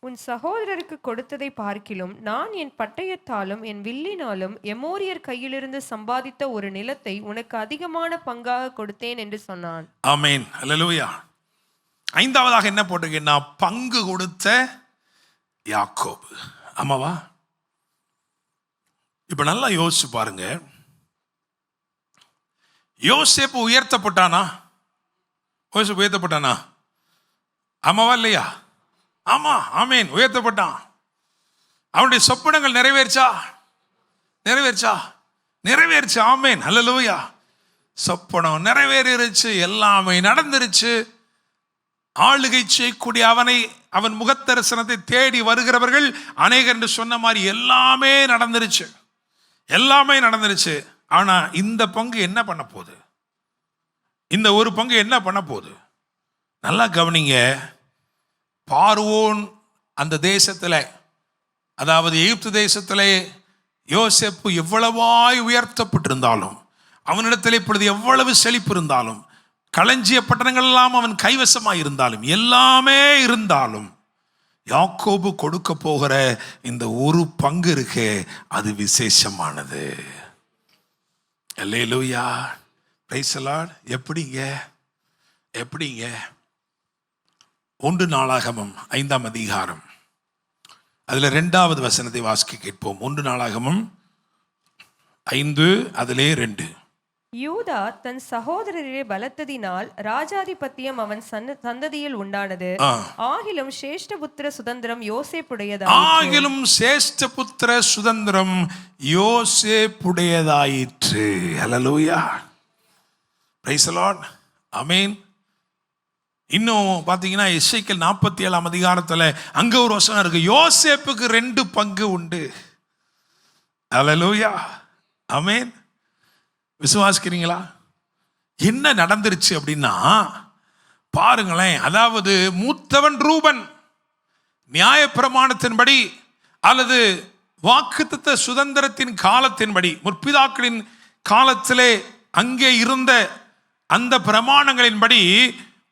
உன் சகோதரருக்கு கொடுத்ததை பார்க்கிலும் நான் என் பட்டயத்தாலும் என் வில்லினாலும் எமோரியர் கையிலிருந்து சம்பாதித்த ஒரு நிலத்தை உனக்கு அதிகமான பங்காக கொடுத்தேன் என்று சொன்னான். ஆமென். அல்லேலூயா. 5ஆவதாக என்ன போட்டிருக்கேன்னா, பங்கு கொடுத்த யாக்கோபு. ஆமாவா? இப்ப நல்லா யோசிச்சு பாருங்க. யோசேப்பு உயர்த்தப்பட்டானா? யோசேப்பு உயர்த்தப்பட்டானா? ஆமாவா இல்லையா? ஆமா. ஆமென். உயர்த்தப்பட்டான். அவனுடைய சொப்பனங்கள் நிறைவேறுச்சா? நிறைவேறுச்சு. ஆமென். அல்லேலூயா. சொப்பனம் நிறைவேறிருச்சு. எல்லாமே நடந்துருச்சு. ஆளுகை செய்யக்கூடிய அவன் முகத்தரிசனத்தை தேடி வருகிறவர்கள் அநேகர் என்று சொன்ன மாதிரி எல்லாமே நடந்துருச்சு. ஆனா இந்த பங்கு என்ன பண்ண போகுது? இந்த ஒரு பங்கு என்ன பண்ண போகுது? நல்லா கவனிங்க. பார்வோன் அந்த தேசத்துல, அதாவது எகிப்து தேசத்திலே யோசேப்பு எவ்வளவாய் உயர்த்தப்பட்டிருந்தாலும், அவனிடத்தில் இப்பொழுது எவ்வளவு செழிப்பு இருந்தாலும், களஞ்சிய பட்டணங்கள் எல்லாம் அவன் கைவசமாய் இருந்தாலும், எல்லாமே இருந்தாலும், யாக்கோபு கொடுக்க போகிற இந்த ஒரு பங்கு இருக்கே, அது விசேஷமானது. அல்லேலூயா. Praise the Lord. எப்படிங்க 1 நாளாகமம் 5ஆம் அதிகாரம் அதுல 2வது வசனத்தை வாசிக்க கேட்போம். 1 நாளாகமம் 5 அதிலே 2. யூதா தன் சகோதரரை பலத்ததினால் ராஜாதிபத்தியம் அவன் சந்ததியில் உண்டானது. ஆகிலும் சேஷ்டபுத்திர சுதந்திரம் யோசேப்புடையதாயிற்று. ஹல்லேலூயா. Praise the Lord. ஆமென். இன்னும் பார்த்தீங்கன்னா எசேக்கியேல் 47ஆம் அதிகாரத்தில் அங்க ஒரு வசனம் இருக்கு, யோசேப்புக்கு 2 பங்கு உண்டு. ஹல்லேலூயா. ஆமென். விசுவாசிக்கிறீங்களா? என்ன நடந்துருச்சு அப்படின்னா பாருங்களேன். அதாவது மூத்தவன் ரூபன் நியாயப்பிரமாணத்தின்படி அல்லது வாக்குத்தத்த சுதந்திரத்தின் காலத்தின்படி, முற்பிதாக்களின் காலத்திலே அங்கே இருந்த அந்த பிரமாணங்களின்படி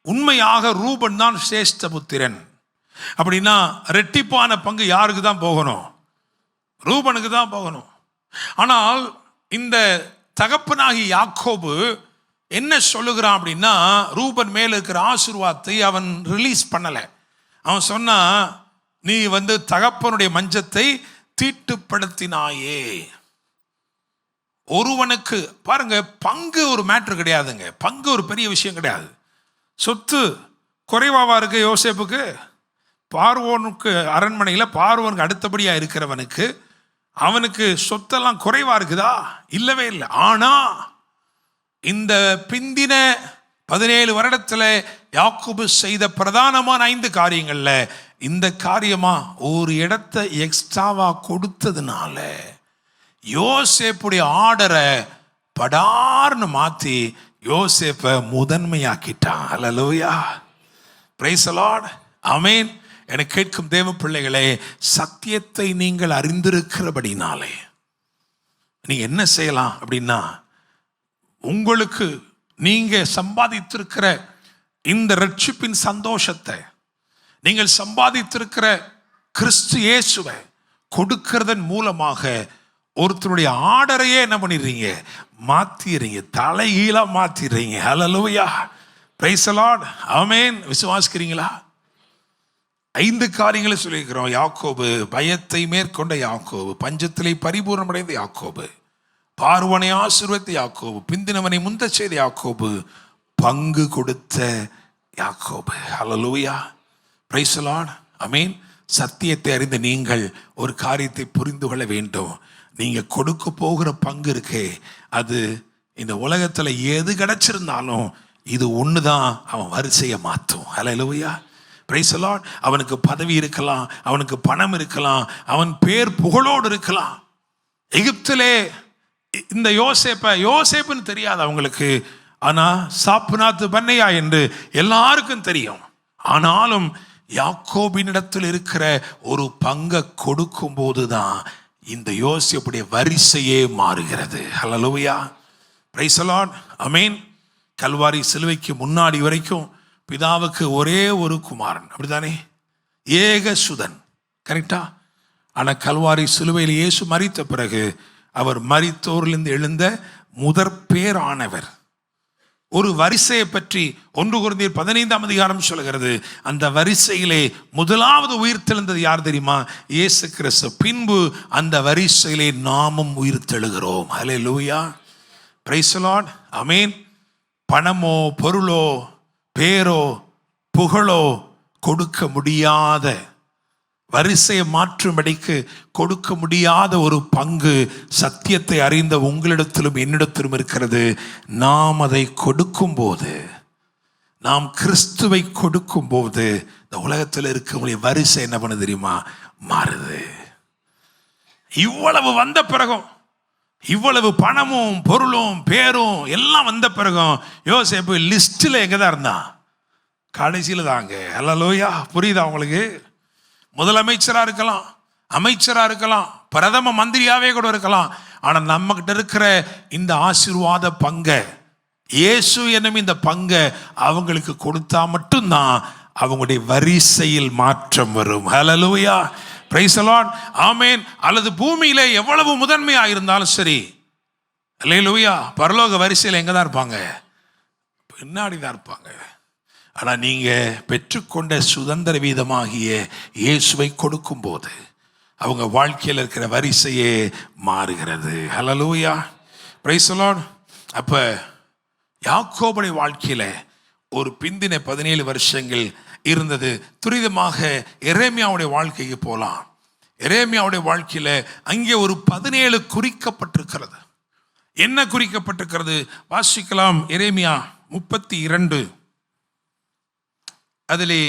உண்மையாக ரூபன் தான் சிரேஷ்ட புத்திரன். அப்படின்னா ரெட்டிப்பான பங்கு யாருக்கு தான் போகணும்? ரூபனுக்கு தான் போகணும். ஆனால் இந்த தகப்பனாகி யாக்கோபு என்ன சொல்லுகிறான் அப்படின்னா, ரூபன் மேல இருக்கிற ஆசீர்வாதத்தை அவன் ரிலீஸ் பண்ணலை. அவன் சொன்னா, நீ தகப்பனுடைய மஞ்சத்தை தீட்டுப்படுத்தினாயே. ஒருவனுக்கு பாருங்க, பங்கு ஒரு மேட்ரு கிடையாதுங்க. பங்கு ஒரு பெரிய விஷயம் கிடையாது. சொத்து குறைவாவா இருக்கு யோசேப்புக்கு? பார்வோனுக்கு அரண்மனையில் பார்வோனுக்கு அடுத்தபடியா இருக்கிறவனுக்கு அவனுக்கு சொத்தெல்லாம் குறைவா இருக்குதா? இல்லவே இல்லை. ஆனா இந்த பிந்தின 17 வருடத்துல யாக்கோபு செய்த பிரதானமான 5 காரியங்கள்ல இந்த காரியமா ஒரு இடத்தை எக்ஸ்ட்ராவா கொடுத்ததுனால யோசேப்புடைய ஆர்டரை படார்னு மாத்தி யோசேப்பை முதன்மையாக்கிட்டான். ஹல்லேலூயா, பிரைஸ் தி லார்ட், ஆமென். என கேட்கும் தேவ பிள்ளைகளே, சத்தியத்தை நீங்கள் அறிந்திருக்கிறபடினாலே நீங்க என்ன செய்யலாம் அப்படின்னா, உங்களுக்கு நீங்க சம்பாதித்திருக்கிற இந்த ரட்சிப்பின் சந்தோஷத்தை, நீங்கள் சம்பாதித்திருக்கிற கிறிஸ்து இயேசுவை கொடுக்கிறதன் மூலமாக ஒருத்தருடைய ஆர்டரையே என்ன பண்ணிடுறீங்க? மாத்திடுறீங்க, தலைகீழா மாத்திடுறீங்க. ஹல்லேலூயா, பிரைஸ் தி லார்ட், ஆமென். விசுவாசிக்கிறீங்களா? 5 காரியங்களை சொல்லியிருக்கிறோம். யாக்கோபு பயத்தை மேற்கொண்ட யாக்கோபு, பஞ்சத்திலே பரிபூர்ணமடைந்த யாக்கோபு, பார்வனை ஆசீர்வதித்த யாக்கோபு, பிந்தினவனை முந்த செய்த யாக்கோபு, பங்கு கொடுத்த யாக்கோபு. ஹல்லேலூயா, பிரைஸ் தி லார்ட், ஆமென். சத்தியத்தை அறிந்த நீங்கள் ஒரு காரியத்தை புரிந்து கொள்ள வேண்டும். நீங்க கொடுக்க போகிற பங்கு இருக்கே, அது இந்த உலகத்துல எது கிடைச்சிருந்தாலும் இது ஒண்ணுதான் அவன் வரிசையை மாற்றும். ஹல்லேலூயா, பிரைஸ் தி லார்ட். அவனுக்கு பதவி இருக்கலாம், அவனுக்கு பணம் இருக்கலாம், அவன் பேர் புகழோடு இருக்கலாம். எகிப்திலே இந்த யோசேப்புன்னு தெரியாது அவங்களுக்கு, ஆனா சாப்புநாத்து பன்னையா என்று எல்லாருக்கும் தெரியும். ஆனாலும் யாக்கோபினிடத்தில் இருக்கிற ஒரு பங்கை கொடுக்கும் போதுதான் இந்த யோசேப்புடைய வரிசையே மாறுகிறது. ஹல்லேலூயா, பிரைஸ் தி லார்ட், ஆமென். கல்வாரி சிலுவைக்கு முன்னாடி வரைக்கும் பிதாவுக்கு ஒரே ஒரு குமாரன், அப்படித்தானே? ஏகசுதன், கரெக்டா? ஆனா கல்வாரி சிலுவையில் இயேசு மரித்த பிறகு அவர் மரித்தோரிலிருந்து எழுந்த முதற் பேரானவர். ஒரு வரிசையை பற்றி 1 கொரிந்தியர் 15ஆம் அதிகாரம் சொல்கிறது. அந்த வரிசையிலே முதலாவது உயிர்த்தெழுந்தது யார் தெரியுமா? இயேசு கிறிஸ்து. பின்பு அந்த வரிசையிலே நாமும் உயிர்த்தெழுகிறோம். ஹல்லேலூயா, பிரைஸ் தி லார்ட், ஆமென். பணமோ பொருளோ பேரோ புகழோ கொடுக்க முடியாத, வரிசையை மாற்றும்படிக்கு கொடுக்க முடியாத ஒரு பங்கு சத்தியத்தை அறிந்த உங்களிடத்திலும் என்னிடத்திலும் இருக்கிறது. நாம் அதை கொடுக்கும் போது, நாம் கிறிஸ்துவை கொடுக்கும் போது இந்த உலகத்தில் இருக்கக்கூடிய வரிசை என்ன பண்ண தெரியுமா? மாறுது. இவ்வளவு வந்த பிறகும், இவ்வளவு பணமும் பொருளும் பேரும் எல்லாம் வந்த பிறகும் யோசேப்பு லிஸ்டில் எங்கே தான் இருந்தான்? கடைசியில் தாங்க. ஹல்லேலூயா, புரியுதா உங்களுக்கு? முதலமைச்சராக இருக்கலாம், அமைச்சராக இருக்கலாம், பிரதம மந்திரியாவே கூட இருக்கலாம். ஆனால் நம்ம கிட்ட இருக்கிற இந்த ஆசீர்வாத பங்கை, இயேசு என்னும் இந்த பங்கை அவங்களுக்கு கொடுத்தா மட்டும்தான் அவங்களுடைய வரிசையில் மாற்றம் வரும். ஹல்லேலூயா, பிரைஸ் தி லார்ட், ஆமென். அல்லது பூமியிலே எவ்வளவு முதன்மையா இருந்தாலும் சரி, ஹல்லேலூயா, பரலோக வரிசையில் எங்க தான் இருப்பாங்க? பின்னாடி தான் இருப்பாங்க. ஆனால் நீங்க பெற்றுக்கொண்ட சுதந்திர வீதமாகிய இயேசுவை கொடுக்கும் போது அவங்க வாழ்க்கையில் இருக்கிற வரிசையே மாறுகிறது. ஹல்லேலூயா, பிரைஸ் தி லார்ட். அப்ப யாக்கோபுடைய வாழ்க்கையில ஒரு பிந்தின 17 வருஷங்கள் இருந்தது. துரிதமாக எரேமியாவுடைய வாழ்க்கைக்கு போலாம். எரேமியாவுடைய வாழ்க்கையில அங்கே ஒரு 17 குறிக்கப்பட்டிருக்கிறது. என்ன குறிக்கப்பட்டிருக்கிறது? வாசிக்கலாம். எரேமியா 32 அதிலே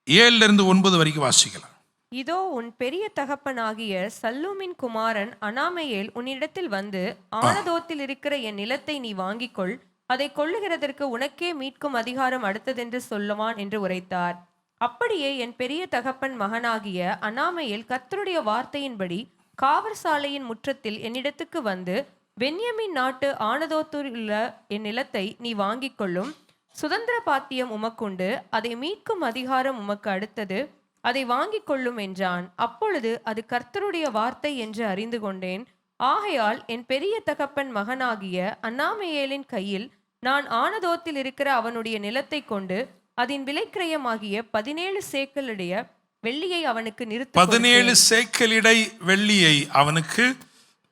7-9 வரைக்கும் வாசிக்கலாம். இதோ உன் பெரிய தகப்பனாகிய சல்லூமின் குமாரன் அனாமெயேல் உன்னிடத்தில் வந்து, ஆனதோத்தில் இருக்கிற என் நிலத்தை நீ வாங்கிக்கொள், அதை கொள்ளுகிறதற்கு உனக்கே மீட்கும் அதிகாரம் அடுத்ததென்று சொல்லுவான் என்று உரைத்தார். அப்படியே என் பெரிய தகப்பன் மகனாகிய அனாமெயேல் கர்த்தருடைய வார்த்தையின்படி காவற்சாலையின் முற்றத்தில் என்னிடத்துக்கு வந்து, பென்யமீன் நாட்டு ஆனதோத்துள்ள என் நிலத்தை நீ வாங்கிக் கொள்ளும். சுதந்திர பாத்தியம் உமக்குண்டு, அதை மீட்கும் அதிகாரம் உமக்கு அடுத்தது, அதை வாங்கிக் கொள்ளும் என்றான். அப்பொழுது அது கர்த்தருடைய வார்த்தை என்று அறிந்து கொண்டேன். ஆகையால் என் பெரிய தகப்பன் மகனாகிய அன்னாமேயேலின் கையில் நான் ஆனதோத்தில் இருக்கிற அவனுடைய நிலத்தை கொண்டு அதன் விலைக்கிரயமாகிய 17 சேக்கலுடைய வெள்ளியை அவனுக்கு நிறுத்தி 17 சேக்கலிடை வெள்ளியை அவனுக்கு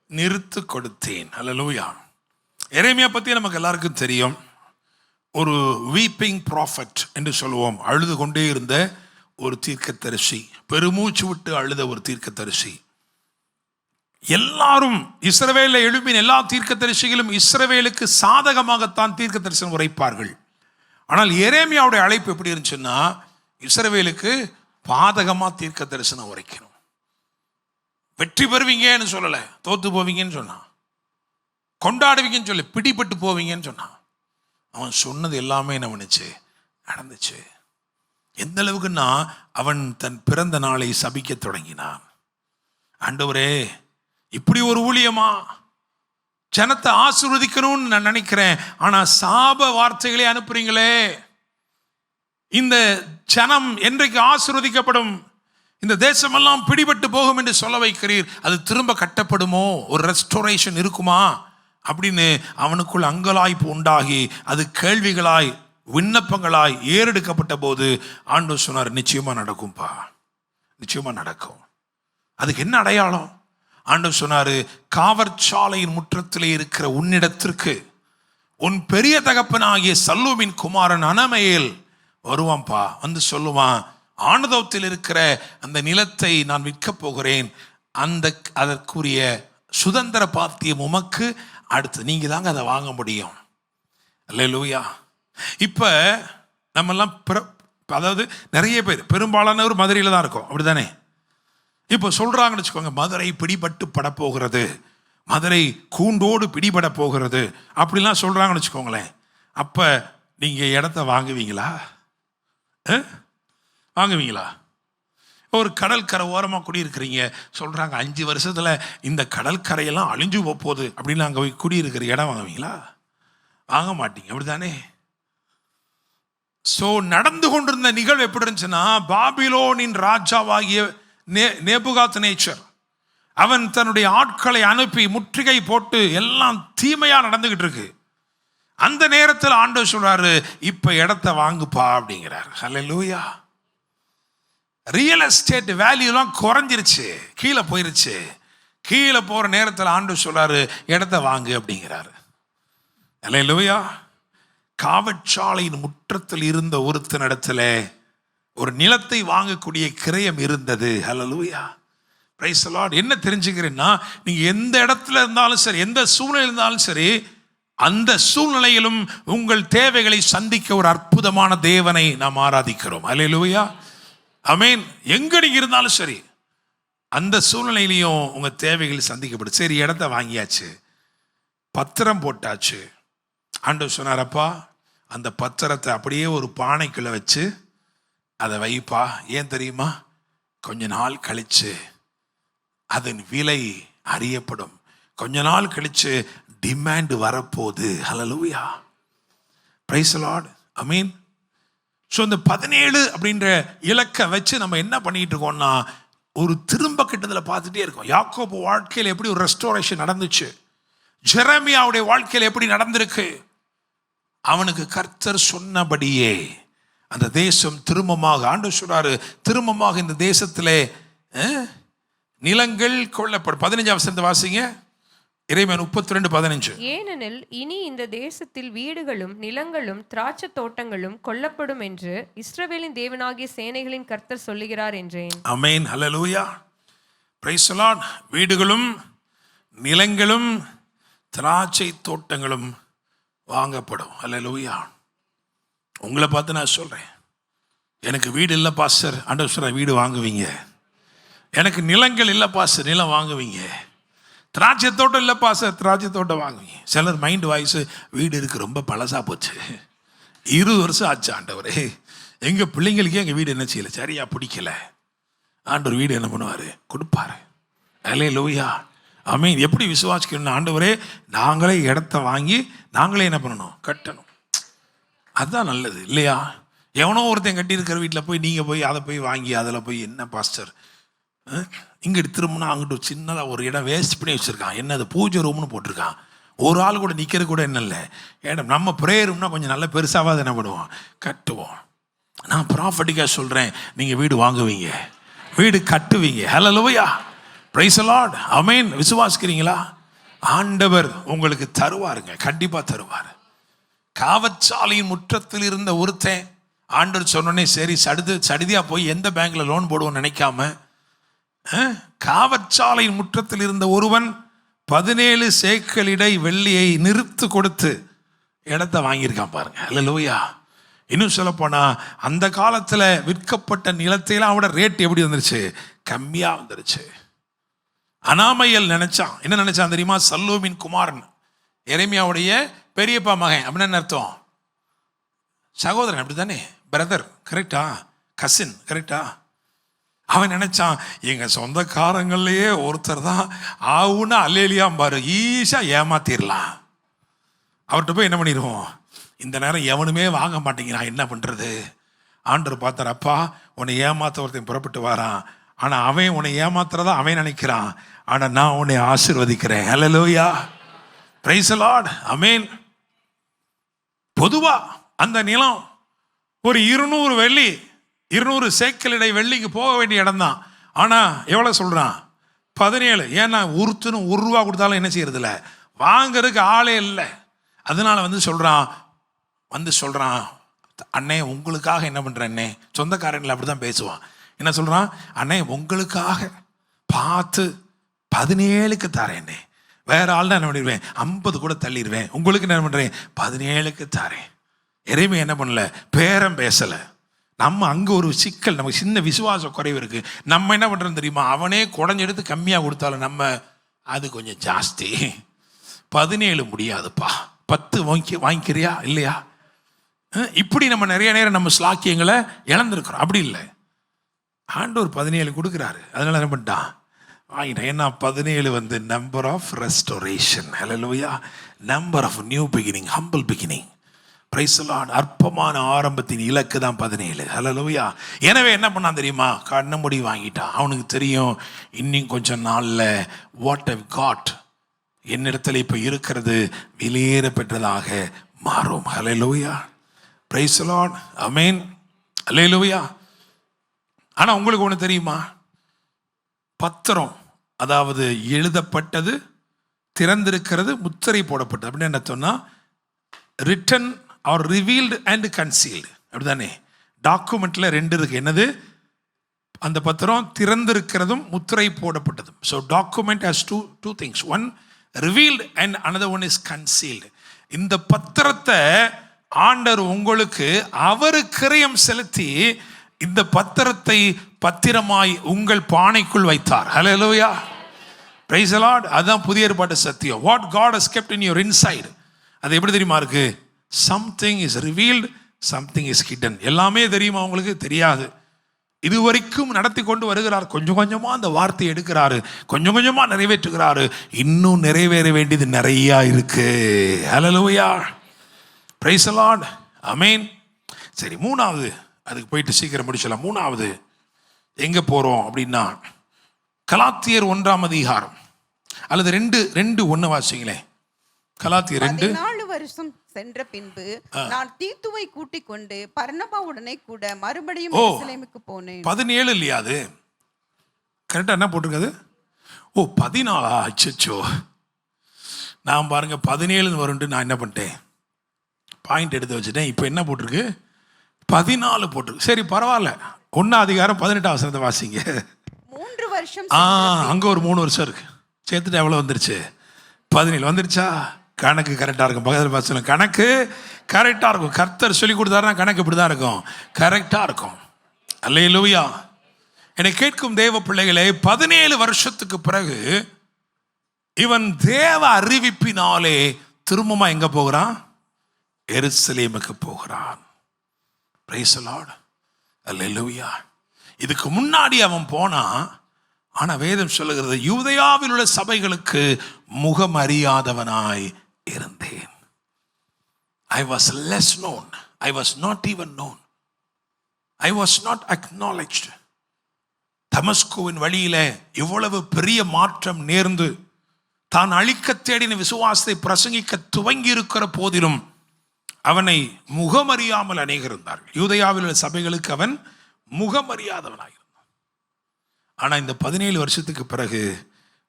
நிறுத்து கொடுத்தேன். அல்லேலூயா. எரேமியா பத்தி நமக்கு எல்லாருக்கும் தெரியும். ஒரு வீப்பிங் ப்ராஃபட் என்று சொல்லுவோம். அழுது கொண்டே இருந்த ஒரு தீர்க்கதரிசி, பெருமூச்சு விட்டு அழுத ஒரு தீர்க்கதரிசி. எல்லாரும் இஸ்ரவேலில் எழுப்பின எல்லா தீர்க்கதரிசிகளும் இஸ்ரவேலுக்கு சாதகமாகத்தான் தீர்க்க தரிசனம் உரைப்பார்கள். ஆனால் எரேமியாவுடைய அழைப்பு எப்படி இருந்துச்சுன்னா, இஸ்ரவேலுக்கு பாதகமா தீர்க்க தரிசனம் உரைக்கணும். வெற்றி பெறுவீங்கன்னு சொல்லல, தோத்து போவீங்கன்னு சொன்னான். கொண்டாடுவீங்கன்னு சொல்லி பிடிபட்டு போவீங்கன்னு சொன்னான். அவன் சொன்னது எல்லாமே நவனிச்சு நடந்துச்சு. எந்த அளவுக்குன்னா, அவன் தன் பிறந்த நாளை சபிக்க தொடங்கினான். ஆண்டவரே, இப்படி ஒரு ஊழியமா? ஜனத்தை ஆசீர்வதிக்கணும்னு நான் நினைக்கிறேன், ஆனா சாப வார்த்தைகளே அனுப்புறீங்களே. இந்த ஜனம் என்றைக்கு ஆசீர்வதிக்கப்படும், இந்த தேசமெல்லாம் பிடிபட்டு போகும் என்று சொல்ல வைக்கிறீர். அது திரும்ப கட்டப்படுமோ, ஒரு ரெஸ்டோரேஷன் இருக்குமா அப்படின்னு அவனுக்குள் அங்கலாய்ப்பு உண்டாகி அது கேள்விகளாய் விண்ணப்பங்களாய் ஏறெடுக்கப்பட்ட போது ஆண்டவர் சொன்னார், நிச்சயமா நடக்கும்பா, நிச்சயமா நடக்கும். அதுக்கு என்ன அடையாளம்? ஆண்டவர் சொன்னாரு, காவற்சாலையின் முற்றத்திலே இருக்கிற உன்னிடத்திற்கு உன் பெரிய தகப்பனாகிய சல்லூமின் குமாரன் அனமேயேல் வருவான்பா. வந்து சொல்லுவான், ஆனதோத்தில் இருக்கிற அந்த நிலத்தை நான் விற்கப் போகிறேன், அதற்குரிய சுதந்திர பாத்தியம் உமக்கு அடுத்து, நீங்க தாங்க அதை வாங்க முடியும். அல்லேலூயா. இப்ப நம்மெல்லாம் அதாவது நிறைய பேர், பெரும்பாலானவர் மதுரையில் தான் இருக்கோம், அப்படிதானே? இப்போ சொல்றாங்கன்னு வச்சுக்கோங்க, மதுரை பிடிபட்டு படப்போகிறது, மதுரை கூண்டோடு பிடிபட போகிறது அப்படிலாம் சொல்றாங்கன்னு வச்சுக்கோங்களேன். அப்ப நீங்க இடத்த வாங்குவீங்களா? வாங்குவீங்களா? ஒரு கடற்கரை ஓரமாக குடியிருக்கிறீங்க, சொல்றாங்க 5 வருஷத்துல இந்த கடற்கரையெல்லாம் அழிஞ்சு போகுது அப்படின்னு அங்கே போய் குடியிருக்கிற இடம் வாங்குவீங்களா? வாங்க மாட்டீங்க, அப்படித்தானே? ஸோ நடந்து கொண்டிருந்த நிகழ்வு எப்படி இருந்துச்சுன்னா, பாபிலோனின் ராஜாவாகிய நேபுகாத்நேச்சர் அவன் தன்னுடைய ஆட்களை அனுப்பி முற்றுகை போட்டு எல்லாம் தீமையா நடந்துகிட்டு இருக்கு. அந்த நேரத்தில் ஆண்டவர் சொல்றாரு, இப்ப இடத்த வாங்குப்பா அப்படிங்கிறார். ஹல்லேலூயா. ரியல் எஸ்டேட் வேல்யூலாம் குறைஞ்சிருச்சு, கீழே போயிருச்சு. கீழே போற நேரத்தில் ஆண்டவர் சொல்றாரு, இடத்த வாங்கு அப்படிங்கிறாரு. ஹல்லேலூயா. காவற்சாலையின் முற்றத்தில் இருந்த ஒருத்தனிடத்துல ஒரு நிலத்தை வாங்கக்கூடிய கிரயம் இருந்தது. ஹல்லேலூயா. Praise the Lord. என்ன தெரிஞ்சுக்கிறேன்னா, நீங்க எந்த இடத்துல இருந்தாலும் சரி, எந்த சூழ்நிலை இருந்தாலும் சரி, அந்த சூழ்நிலையிலும் உங்கள் தேவைகளை சந்திக்க ஒரு அற்புதமான தேவனை நாம் ஆராதிக்கிறோம். ஹல்லேலூயா. ஆமென். எங்க நீங்க இருந்தாலும் சரி, அந்த சூழ்நிலையிலையும் உங்க தேவைகள் சந்திக்கப்படும். சரி, இடத்த வாங்கியாச்சு, பத்திரம் போட்டாச்சு. ஆண்டவர் சொன்னாரப்பா, அந்த பத்திரத்தை அப்படியே ஒரு பானைக்குள்ள வச்சு அதை வைப்பா. ஏன் தெரியுமா? கொஞ்ச நாள் கழிச்சு அதன் விலை அறியப்படும், கொஞ்ச நாள் கழிச்சு டிமாண்ட் வரப்போகுது. ஹல்லேலூயா. Praise the Lord. ஆமென். ஸோ இந்த 17 அப்படின்ற இலக்கை வச்சு நம்ம என்ன பண்ணிட்டு இருக்கோம்னா, ஒரு திரும்ப கிட்டத்தில் பார்த்துட்டே இருக்கோம். யாக்கோபு வாழ்க்கையில் எப்படி ஒரு ரெஸ்டோரேஷன் நடந்துச்சு, ஜெரமியாவுடைய வாழ்க்கையில் எப்படி நடந்திருக்கு. அவனுக்கு கர்த்தர் சொன்னபடியே அந்த தேசம் திரும்பமாக, ஆண்டவர் சொல்றாரு, திரும்பமாக இந்த தேசத்திலே நிலங்கள் கொள்ளப்படும். 15 வசனத்தை வாசிங்க. இறைமையன் 32:15. ஏனெனில் இனி இந்த தேசத்தில் வீடுகளும் நிலங்களும் திராட்சை தோட்டங்களும் கொல்லப்படும் என்று இஸ்ரவேலின் தேவனாகிய சேனைகளின் கர்த்தர் சொல்லுகிறார் என்றேன். ஆமென். ஹல்லேலூயா. Praise the Lord. வீடுகளும் நிலங்களும் திராட்சை தோட்டங்களும் வாங்கப்படும். ஹல்லேலூயா. உங்களை பார்த்து நான் சொல்றேன், எனக்கு வீடு இல்லை பாஸ்டர், ஆண்டவர் சொல்ற வீடு வாங்குவீங்க. எனக்கு நிலங்கள் இல்லை பாஸ்டர், நிலம் வாங்குவீங்க. திராட்சை தோட்டம் இல்லை பாஸ்டர், திராட்சை தோட்டம் வாங்குவீங்க. சிலர் மைண்ட் வாய்ஸ், வீடு இருக்கு, ரொம்ப பழசா போச்சு, 20 வருஷம் ஆச்சு ஆண்டவரே, எங்க பிள்ளைங்களுக்கே எங்க வீடு என்ன செய்யல, சரியா பிடிக்கல. ஆண்டவர் வீடு என்ன பண்ணுவாரு? கொடுப்பாரு. ஹல்லேலூயா. ஆமென். எப்படி விசுவாசிக்கணும்? ஆண்டவரே நாங்களே இடத்த வாங்கி நாங்களே என்ன பண்ணணும்? கட்டணும். அதுதான் நல்லது இல்லையா? எவனோ ஒருத்தன் கட்டியிருக்கிற வீட்டில் போய் நீங்கள் போய் அதை போய் வாங்கி அதில் போய் என்ன பாஸ்டர் இங்கிட்டு திரும்பினா அங்கிட்டு சின்னதாக ஒரு இடம் வேஸ்ட் பண்ணி வச்சுருக்கான். என்னது பூஜை ரூம்னு போட்டிருக்கான். ஒரு ஆள் கூட நிற்கிறது கூட என்ன இல்லை. ஏன்னா நம்ம ப்ரேயர் ரூம்னா கொஞ்சம் நல்ல பெருசாக என்ன பண்ணுவோம்? கட்டுவோம். நான் ப்ராஃபட்டிக்காக சொல்கிறேன், நீங்கள் வீடு வாங்குவீங்க, வீடு கட்டுவீங்க. ஹல்லேலூயா, பிரைஸ் தி லார்ட், ஆமென். விசுவாசிக்கிறீங்களா? ஆண்டவர் உங்களுக்கு தருவாருங்க, கண்டிப்பாக தருவார். காவற்சாலையின் முற்றத்தில் இருந்த ஒருத்தன் ஆண்டவர் சொன்னோடனே சரி சடிதியாக போய் எந்த பேங்க்ல லோன் போடுவோன்னு நினைக்காம, காவற்சாலையின் முற்றத்தில் இருந்த ஒருவன் 17 சேக்கலிடை வெள்ளியை நிறுத்து கொடுத்து இடத்த வாங்கியிருக்கான் பாருங்க. ஹல்லேலூயா. இன்னும் சொல்ல போனா அந்த காலத்தில் விற்கப்பட்ட நிலத்தையெல்லாம் அவட ரேட் எப்படி வந்துருச்சு? கம்மியாக வந்துருச்சு. அனாமையல் நினைச்சான். என்ன நினைச்சான் தெரியுமா? சல்லூமின் குமாரன், எரேமியாவுடைய பெரியப்பா மகன் அப்படின்னு என்ன அர்த்தம்? சகோதரன், அப்படி தானே? பிரதர், கரெக்டா? கசின், கரெக்டா? அவன் நினைச்சான் எங்க சொந்தக்காரங்கள்லயே ஒருத்தர் தான் ஆவுன்னா அல்லேலியாம் பாரு, ஈஸா ஏமாத்திரலாம். அவர்கிட்ட போய் என்ன பண்ணிடுவோம்? இந்த நேரம் எவனுமே வாங்க மாட்டேங்கிறான், என்ன பண்றது? ஆண்டவர் பார்த்தார், அப்பா உன்னை ஏமாத்த ஒருத்தன் புறப்பட்டு வரான், ஆனா அவன் உன்னை ஏமாத்துறதா அவன் நினைக்கிறான், ஆனா நான் உன்னை ஆசீர்வதிக்கிறேன். ஹல்லேலூயா, பிரைஸ் தி லார்ட், ஆமென். பொதுவா அந்த நிலம் ஒரு 200 வெள்ளி 200 சேக்கலிடை வெள்ளிக்கு போக வேண்டிய இடம் தான். ஆனா எவ்வளவு சொல்றான்? 17. ஏன்னா ஒருத்தனும் ₹1 கொடுத்தாலும் என்ன செய்யறது இல்லை, வாங்கறதுக்கு ஆளே இல்லை. அதனால சொல்றான் அண்ணே உங்களுக்காக என்ன பண்றேன் அண்ணே. சொந்தக்காரங்களை அப்படிதான் பேசுவான். என்ன சொல்றான்? அண்ணே உங்களுக்காக பார்த்து 17க்கு தரேன் அண்ணே. வேற ஆள்னா என்ன பண்ணிடுவேன்? 50 கூட தள்ளிடுவேன். உங்களுக்கு என்ன பண்றேன்? 17க்கு தரேன். எதையுமே என்ன பண்ணல, பேரம் பேசல. நம்ம அங்க ஒரு சிக்கல், நமக்கு சின்ன விசுவாச குறைவு இருக்கு. நம்ம என்ன பண்றோம் தெரியுமா? அவனே குடஞ்செடுத்து கம்மியா கொடுத்தாலும் நம்ம அது கொஞ்சம் ஜாஸ்தி. 17 முடியாதுப்பா, 10 வாங்கிக்கிறியா இல்லையா? இப்படி நம்ம நிறைய நேரம் நம்ம ஸ்லாக்கியங்களை இழந்திருக்கிறோம். அப்படி இல்லை, ஆண்டவர் 17 கொடுக்குறாரு. அதனால என்ன பண்ணிட்டான்? வாங்கிட்டேன். ஏன்னா 17 number of restoration. Hallelujah, number of new beginning, humble beginning. Praise the Lord. அற்பமான ஆரம்பத்தின் இலக்கு தான் 17. ஹல்லேலூயா. எனவே என்ன பண்ணான் தெரியுமா? கண்ண முடி வாங்கிட்டான். அவனுக்கு தெரியும் இன்னும் கொஞ்சம் நாள்ல வாட் ஐவ் காட், என்னிடத்துல இப்ப இருக்கிறது விலையேற பெற்றதாக மாறும். ஹல்லேலூயா, பிரைஸ் தி லார்ட், ஆமென், ஹல்லேலூயா. ஆனா உங்களுக்கு ஒண்ணு தெரியுமா? பத்திரம், அதாவது எழுதப்பட்டது, திறந்திருக்கிறது, முத்திரை போடப்பட்டது அப்படின்னு என்ன சொன்னா, written or revealed and concealed, அப்படிதானே? டாக்குமெண்ட்ல 2 இருக்கு. என்னது? அந்த பத்திரம் திறந்திருக்கிறதும் முத்திரை போடப்பட்டதும். So document has two things. One revealed and another one is concealed. இந்த பத்திரத்தை ஆண்டவர் உங்களுக்கு அவர் கிரயம் செலுத்தி இந்த பத்திரத்தை பத்திரமாய் உங்கள் பானைக்குள் வைத்தார். Hallelujah, praise the Lord. அதான் புதிய ஏற்பாட்டு சத்தியம். What God has kept in your inside. அது எப்படி தெரியுமா இருக்கு? Something is revealed, something is hidden. எல்லாமே தெரியுமா உங்களுக்கு? தெரியாது. இதுவரைக்கும் நடத்தி கொண்டு வருகிறார். கொஞ்சம் கொஞ்சமா அந்த வார்த்தையை எடுக்கிறாரு, கொஞ்சம் கொஞ்சமா நிறைவேற்றுகிறாரு. இன்னும் நிறைவேற வேண்டியது நிறைய இருக்கு. ஹல்லேலூயா, பிரைஸ் தி லார்ட், ஆமென். சரி, 3வது, அதுக்கு போயிட்டு சீக்கிரம் முடிச்சலாம். 3வது எங்க போறோம் அப்படின்னா, கலாத்தியர் 1ஆம் அதிகாரம், அல்லது 2:1 வாசிங்களேன். கலாத்தியர் 2. 14 வருஷம் சென்ற பின்பு நான் தீத்துவை கூட்டிக் கொண்டு பர்னபாவுடனே கூட மறுபடியும் எருசலேமுக்கு போனேன். 17 இல்லையா? அது கரெக்டா என்ன போட்டிருக்காது? 14. அச்சோ, நான் பாருங்க 17 வரும்னு நான் என்ன பண்ணிட்டேன், பாயிண்ட் எடுத்து வச்சுட்டேன். இப்போ என்ன போட்டிருக்கு? 14 போட்டிருக்கு. சரி, பரவாயில்ல. 1ஆம் அதிகாரம் 18ஆம் வசனத்தை வாசிங்க. 3 வருஷம் அங்க ஒரு 3 வருஷம் இருக்கு. சேர்த்துட்டு எவ்வளவு வந்துருச்சு? 17 வந்துருச்சா? கணக்கு கரெக்டா இருக்கும். பக்கத்தில் பசங்க கணக்கு கரெக்டா இருக்கும். கர்த்தர் சொல்லி கொடுத்தாருன்னா கணக்கு இப்படிதான் இருக்கும், கரெக்டா இருக்கும். அல்லேலூயா. என்னை கேட்கும் தேவ பிள்ளைகளே, 17 வருஷத்துக்கு பிறகு இவன் தேவ அறிவிப்பினாலே திரும்பமா எங்க போகிறான்? எருசலேமுக்கு போகிறான். பிரைஸ் தி லார்ட், அல்லேலூயா. இதுக்கு முன்னாடி அவன் போனா ஆனா வேதம் சொல்லுகிறது யூதேயாவில் உள்ள சபைகளுக்கு முகம் அறியாதவனாய் இருந்தேன். I was less known. I was not even known. I was not acknowledged. தமஸ்குவின் வழியில இவ்வளவு பெரிய மாற்றம் நேர்ந்து தான் அழிக்க தேடின விசுவாசத்தை பிரசங்கிக்க துவங்கி இருக்கிற போதிலும் அவனை முகமறியாமல் அநேகர் இருந்தார்கள். யூதேயாவில் உள்ள சபைகளுக்கு அவன் முகமறியாதவனாய் இருந்தான். ஆனா இந்த 17 வருஷத்துக்கு பிறகு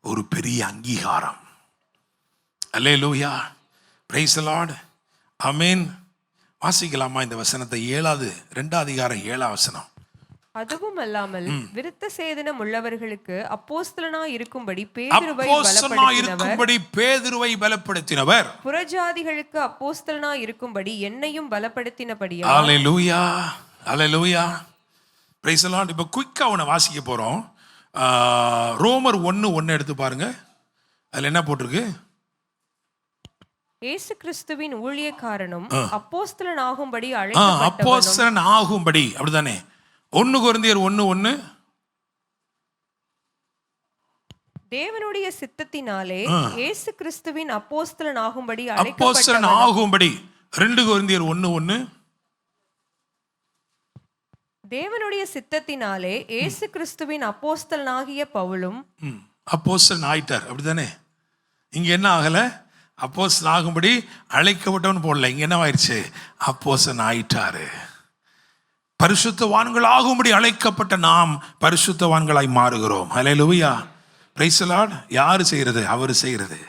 ஒரு பெரிய அங்கீகாரம். அல்லேலூயா, பிரைஸ் தி லார்ட், ஆமென். வாசிக்கலாமா இந்த வசனத்தை? 2 அதிகாரம் 7 வசனம். அதுவும் அல்லாமல் விருத்த சேதனம் உள்ளவர்களுக்கு அப்போஸ்தலனாய் இருக்கும்படி பேதுருவை பலப்படுத்தினவர், புறஜாதிகளுக்கு அப்போஸ்தலனாய் இருக்கும்படி என்னையும் பலப்படுத்தினபடியா. அல்லேலூயா, அல்லேலூயா, பிரைஸ் தி லார்ட். இப்போ குயிக்கா உன வாசிக்க போறோம். ரோமர் 1:1 எடுத்து பாருங்க. அதுல என்ன போட்டிருக்கு? இயேசு கிறிஸ்துவின் ஊழியக்காரனும் அப்போஸ்தலன் ஆகும்படி அப்போஸ்தலன் ஆகும்படி, அப்படிதானே? 1 கொரிந்தியர் 1:1 தேவனுடைய சித்தத்தினாலே இயேசு கிறிஸ்துவின் அப்போஸ்தலன் ஆகும்படி அப்போஸ்தலன் ஆகும்படி. 2 கொரிந்தியர் 1:1 தேவனுடைய சித்தத்தினாலே இயேசு கிறிஸ்துவின் அப்போஸ்தலனாகிய பவுலும் அப்போஸ்தலன் ஆயிட்டார், அப்படிதானே? இங்க என்ன ஆகல? அப்போஸ்தலன் ஆகும்படி அழைக்கப்பட்டவன் போடல. இங்க என்ன ஆயிடுச்சு? அப்போஸ்தலன் ஆயிட்டாரு. பரிசுத்தவான்கள் ஆகும்படி அழைக்கப்பட்ட நாம் பரிசுத்தவான்களாய் மாறுகிறோம். ஹல்லேலூயா, பிரைஸ் தி லார்ட். யாரு செய்யறது? அவர் செய்யறது.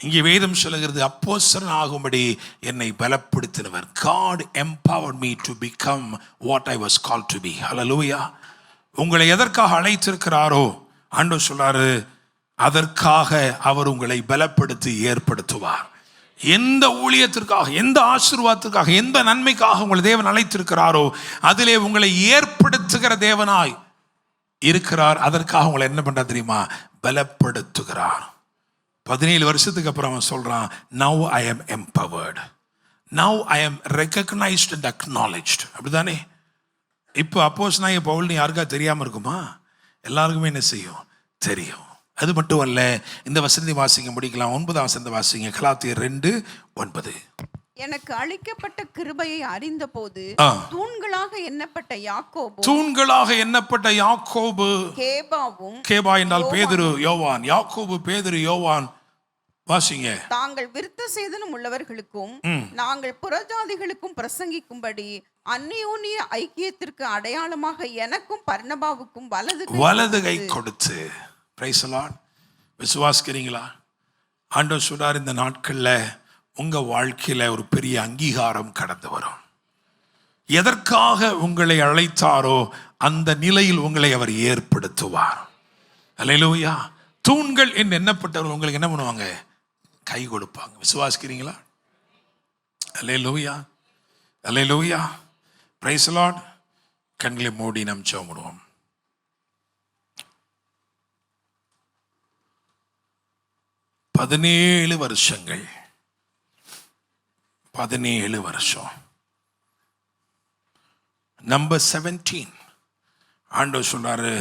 இங்கே வேதம் சொல்லுகிறது அப்போஸ்தலன் ஆகும்படி என்னை பலப்படுத்தினவர். God empowered me to become what I was called to be. ஹல்லேலூயா. உங்களை எதற்காக அழைத்திருக்கிறாரோ ஆண்டவர் சொல்றாரு, அதற்காக அவர் உங்களை பலப்படுத்தி ஏற்படுத்துவார். எந்த ஊழியத்திற்காக, எந்த ஆசீர்வாதத்திற்காக, எந்த நன்மைக்காக உங்களை தேவன் அழைத்திருக்கிறாரோ அதிலே உங்களை ஏற்படுத்துகிற தேவனாய் இருக்கிறார். அதற்காக உங்களை என்ன பண்ற தெரியுமா? பலப்படுத்துகிறார். 17 வருஷத்துக்கு அப்புறம் அவன் சொல்றான், now I am empowered, now I am recognized and acknowledged. அப்படிதானே? இப்போ அப்போஸ்தலனாகிய பவுல் யாருக்கா தெரியாம இருக்குமா? எல்லாருக்குமே என்ன செய்யும்? தெரியும். அது மட்டும் அல்ல, இந்த வசனத்தை வாசிங்க, முடிக்கலாம். 9ஆம் வசனத்தை வாசிங்க. கலாத்தியர் 2:9. எனக்கு அளிக்கப்பட்ட கிருபையை அறிந்த போது தூண்களாக எண்ணப்பட்ட யாக்கோபு கேபாவும், கேபா என்றால் பேதுரு, யோவான், யாக்கோபு, பேதுரு, யோவான். வாசிங்க. தாங்கள் விருத்த சேதனம் உள்ளவர்களுக்கும் நாங்கள் புறஜாதிகளுக்கும் பிரசங்கிக்கும்படி அந்யோன்ய ஐக்கியத்திற்கு அடையாளமாக எனக்கும் பர்னபாவுக்கும் வலது கை கொடுத்து. Praise the Lord. விசுவாசிக்கிறீங்களா? ஆண்டவர் சொல்றார், இந்த நாட்கள்ல உங்க வாழ்க்கையில ஒரு பெரிய அங்கீகாரம் கடந்து வரும். எதற்காக உங்களை அழைத்தாரோ அந்த நிலையில் உங்களை அவர் ஏற்படுத்துவார். அல்லேலூயா. தூண்கள் என்று எண்ணப்பட்டவர்கள் உங்களுக்கு என்ன பண்ணுவாங்க? கை கொடுப்பாங்க. விசுவாசிக்கிறீங்களா? அல்லேலூயா, அல்லேலூயா, பிரைஸ் தி லார்ட். கண்களை மூடி நாம் ஜெபம். 17 வருஷங்கள், 17 வருஷம். நம்பர் 17 ஆண்டவர் சொல்றாரு,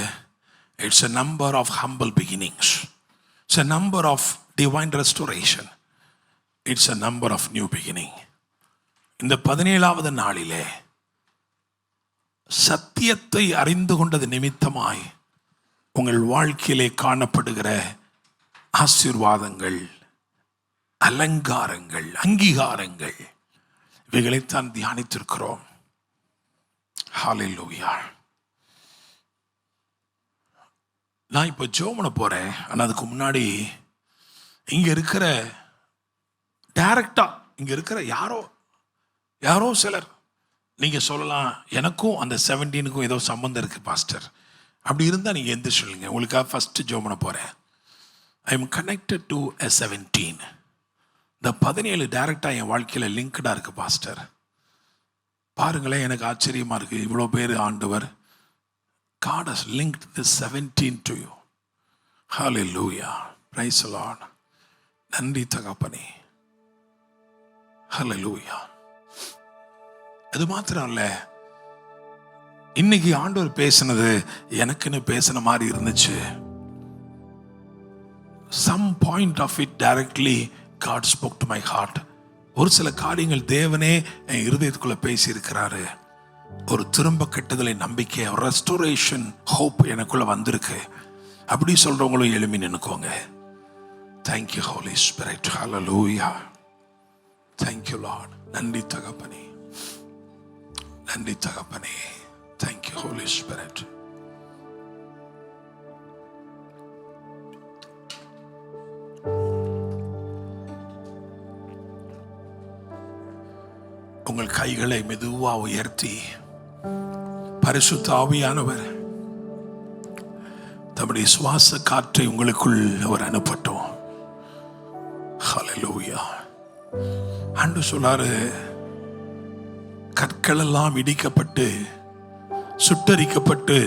it's a number of humble beginnings, it's a number of divine restoration, it's a number of new beginning. இந்த 17வது நாளிலே சத்தியத்தை அறிந்து கொண்டது நிமித்தமாய் உங்கள் வாழ்க்கையிலே காணப்படுகிற ஆசீர்வாதங்கள், அலங்காரங்கள், அங்கீகாரங்கள், இவைகளைத்தான் தியானித்திருக்கிறோம். ஹல்லேலூயா. நான் இப்போ ஜெபம் பண்ண போறேன். ஆனால் அதுக்கு முன்னாடி இங்க இருக்கிற டைரக்டா இங்க இருக்கிற யாரோ சிலர் நீங்க சொல்லலாம், எனக்கும் அந்த 17க்கும் ஏதோ சம்பந்தம் இருக்கு பாஸ்டர். அப்படி இருந்தா நீங்க எந்த சொல்லுங்க. உங்களுக்காக ஃபர்ஸ்ட் ஜெபம் பண்ண போறேன். I am connected to a 17. இந்த 17 டைரக்டா என் வாழ்க்கையில லிங்க்டா இருக்கு பாஸ்டர். பாருங்களேன், எனக்கு ஆச்சரியமா இருக்கு. இவ்வளோ பேர் ஆண்டவர் God has linked this 17 to you. Hallelujah. Praise the Lord. நன்றி தகப்பனே. Hallelujah. அது மாத்திரம் இல்ல, இன்னைக்கு ஆண்டவர் பேசினது எனக்குன்னு பேசின மாதிரி இருந்துச்சு. Some point of it directly God spoke to my heart. ஒரு சில காரியங்கள் தேவனே என் இருதயத்துக்குள்ள பேசி இருக்கிறாரு. ஒரு திரும்ப கட்டுதலை நம்பிக்கை, ரெஸ்டோரேஷன் ஹோப் எனக்குள்ள வந்திருக்கு. அப்படி சொல்றவங்களும் எழுப்பி நின்னுக்கோங்க. Thank you Holy Spirit. Hallelujah. Thank you Lord. நன்றி தகப்பனே, நன்றி தகப்பனே. Thank you Holy Spirit. உங்கள் கைகளை மெதுவா உயர்த்தி பரிசுத்த ஆவியானவர் தம்முடைய சுவாச காற்றை உங்களுக்குள் அவர் அனுப்பட்டும். ஹல்லேலூயா. ஆண்டு சொல்லாரு, கற்கள் எல்லாம் இடிக்கப்பட்டு சுட்டரிக்கப்பட்டு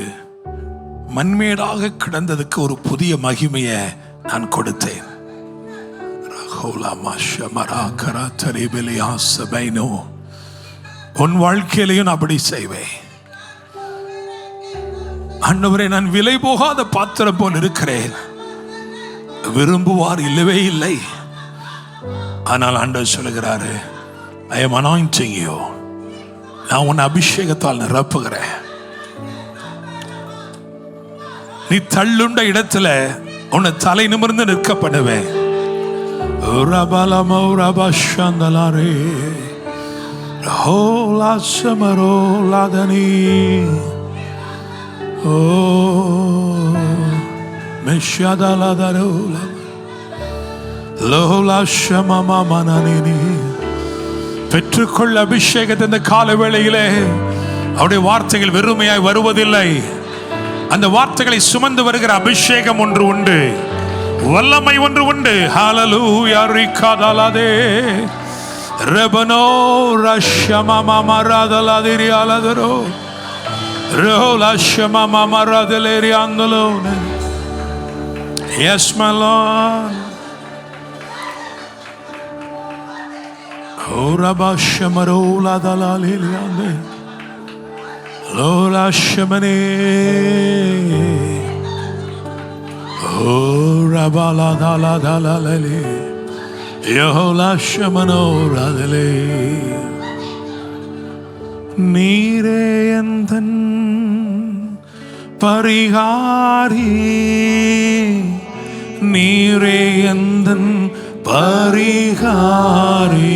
மண்மேடாக கிடந்ததுக்கு ஒரு புதிய மகிமையை நான் கொடுத்தேன். உன் வாழ்க்கையிலையும் அப்படி செய்வேன். ஆண்டவரே, நான் விலை போகாத பாத்திரம் போல் இருக்கிறேன். விரும்புவார் இல்லவே இல்லை. ஆனால் ஆண்டவர் சொல்லுகிறாரு, I am anointing you. நான் உன் அபிஷேகத்தால் நிரப்புகிறேன். நீ தள்ளுண்ட இடத்துல உன்னை தலை நிமிர்ந்து நிற்க பண்ணுவேன். பெற்றுக்கொள்ள அபிஷேகத்தை இந்த கால வேளையிலே அவருடைய வார்த்தைகள் வெறுமையாய் வருவதில்லை. அந்த வார்த்தைகளை சுமந்து வருகிற அபிஷேகம் ஒன்று உண்டு, வல்லமை ஒன்று உண்டு. ஹல்லேலூயா. ரிகாதலதே ரெபனோ ரஷமமா மரதலதிரி அலதரோ ரோலஷமமா மரதலேரி அந்தலோனே. Yes my Lord. ஓரபஷமரோலா தலாலிலியாந்தே Lola Shemane, oh Rabala Dala Dala Lele, Yola Shemano Radele, Nire Yandan Parigari, Nire Yandan Parigari,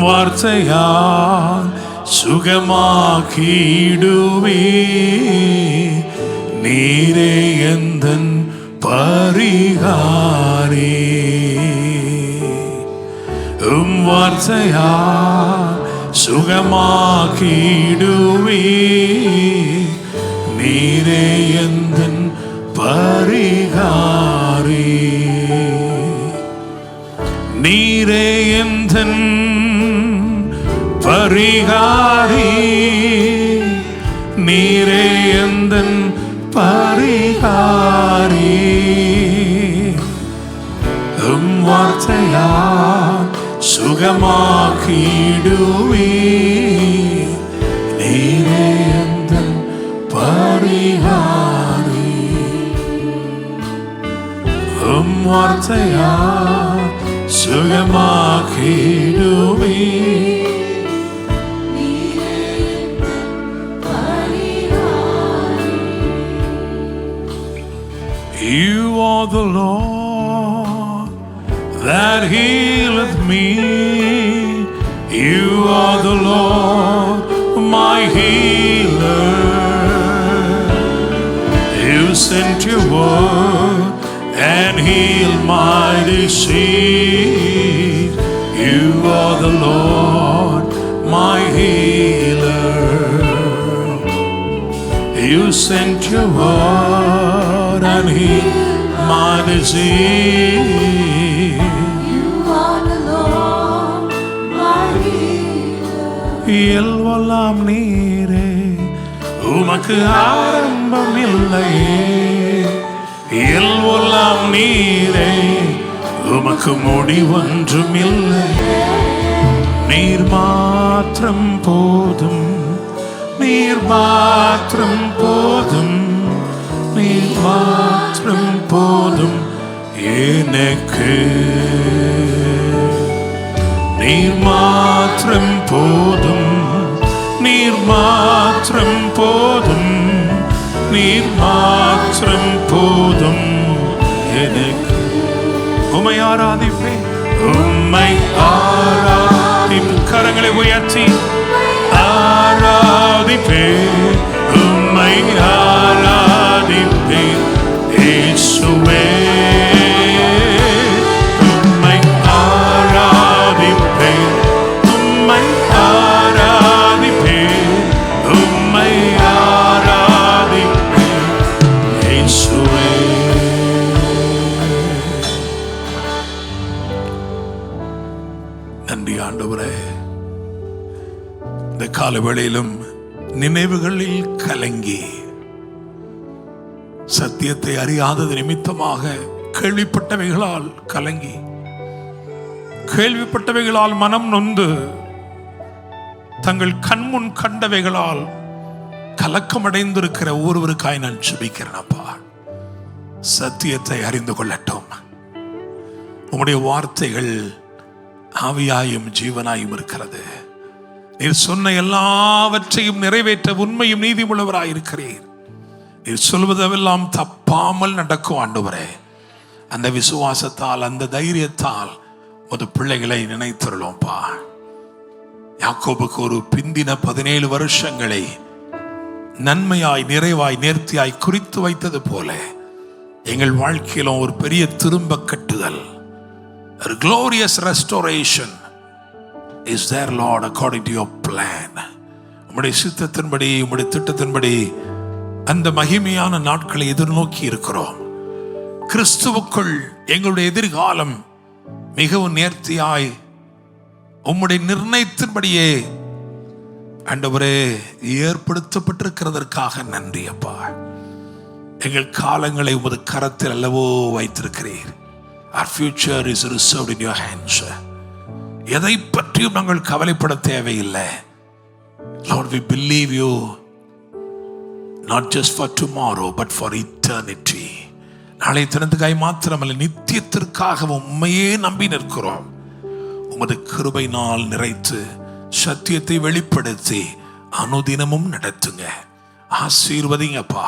வார்த்தையால் சுகமாக்கிடுவே, நீரே எந்தன் பரிகாரி. வார்த்தையால் சுகமாக்கிடுவே, நீரே எந்தன் பரிகாரி. நீரே எந்தன் பரிகாரி, நீரே எந்தன் பரிகாரி. வார்த்தையால் சுகமாக்கிடுவே, நீரே எந்தன் பரிகாரி. வார்த்தையால் சுகமாக்கிடுவே. You are the Lord that healeth me. You are the Lord, my healer. You sent your word and healed my disease. You are the Lord, my healer. You sent your word and healed my disease. You are the Lord, my healer. எல்லாம் நீரே, உமக்கு ஆரம்பம் இல்லையே. எல்லாம் நீரே, உமக்கு முடிவொன்றும் இல்லை. நீர் மாத்திரம் போதும், நீர் மாத்திரம் போதும், நீர் மாத்திரம் போதும் எனக்கு. நீர் மாத்திரம் போதும், நீர் மாத்திரம் போதும், நீர் மாத்திரம் போதும் எனக்கு. உம்மை ஆராதிப்பேன், உம்மை ஆராதிப்பேன். கரங்களை உயர்த்தி ஆராதிப்பேன், உம்மை ஆராதிப்பேன் இயேசுவே. உம்மை ஆராதிப்பேன், உம்மை ஆராதிப்பேன், உம்மை ஆராதிப்பேன் இயேசுவே. நன்றி ஆண்டவரே. இந்த கால வேளையிலும் நினைவுகளில் கலங்கி சத்தியத்தை அறியாதது நிமித்தமாக கேள்விப்பட்டவைகளால் கலங்கி, கேள்விப்பட்டவைகளால் மனம் நொந்து, தங்கள் கண்முன் கண்டவைகளால் கலக்கமடைந்திருக்கிற ஒவ்வொருவருக்காய் நான் ஜெபிக்கிறேன் அப்பா. சத்தியத்தை அறிந்து கொள்ளட்டும். உம்முடைய வார்த்தைகள் ஆவியாயும் ஜீவனாயும் இருக்கிறது. நீர் சொன்ன எல்லாவற்றையும் நிறைவேற்ற உண்மையும் நீதியுள்ளவராயிருக்கிறீர். நீர் சொல்வதெல்லாம் தப்பாமல் நடக்கும் ஆண்டவரே. அந்த விசுவாசத்தால், அந்த தைரியத்தால் ஒரு பிள்ளைகளை நினைத்தருளோம்ப்பா. யாக்கோபுக்கு ஒரு பிந்தின 17 வருஷங்களை நன்மையாய், நிறைவாய், நேர்த்தியாய் குறித்து வைத்தது போல எங்கள் வாழ்க்கையிலும் ஒரு பெரிய திரும்ப கட்டுதல், a glorious restoration is there, Lord, according to your plan. உம்முடைய சித்தத்தின்படி, உம்முடைய திட்டத்தின்படி அந்த மகிமையான நாட்களை எதிர்நோக்கி இருக்கிறோம். கிறிஸ்துவுக்குள் எங்களுடைய எதிர்காலம் மிகவும் நேர்த்தியாய் உம்முடைய நிர்ணயத்தின்படியே ஆண்டவரே ஏற்படுத்தப்பட்டிருக்கிறதற்காக நன்றி அப்பா. எங்கள் காலங்களை உமது கரத்தில் அல்லவோ வைத்திருக்கிறீர். Our future is reserved in your hands. எதை பற்றியும் நாங்கள் கவலைப்பட தேவையில்லை. Lord, we believe you not just for tomorrow but for eternity. நாளை தினத்துக்காய் மாத்திரமல்ல, நித்தியத்திற்காக உம்மையே நம்பி நிற்கிறோம். உமது கிருபையினால் நிறைத்து சத்தியத்தை வெளிப்படுத்தி அனுதினமும் நடத்துங்க, ஆசீர்வதிங்கப்பா.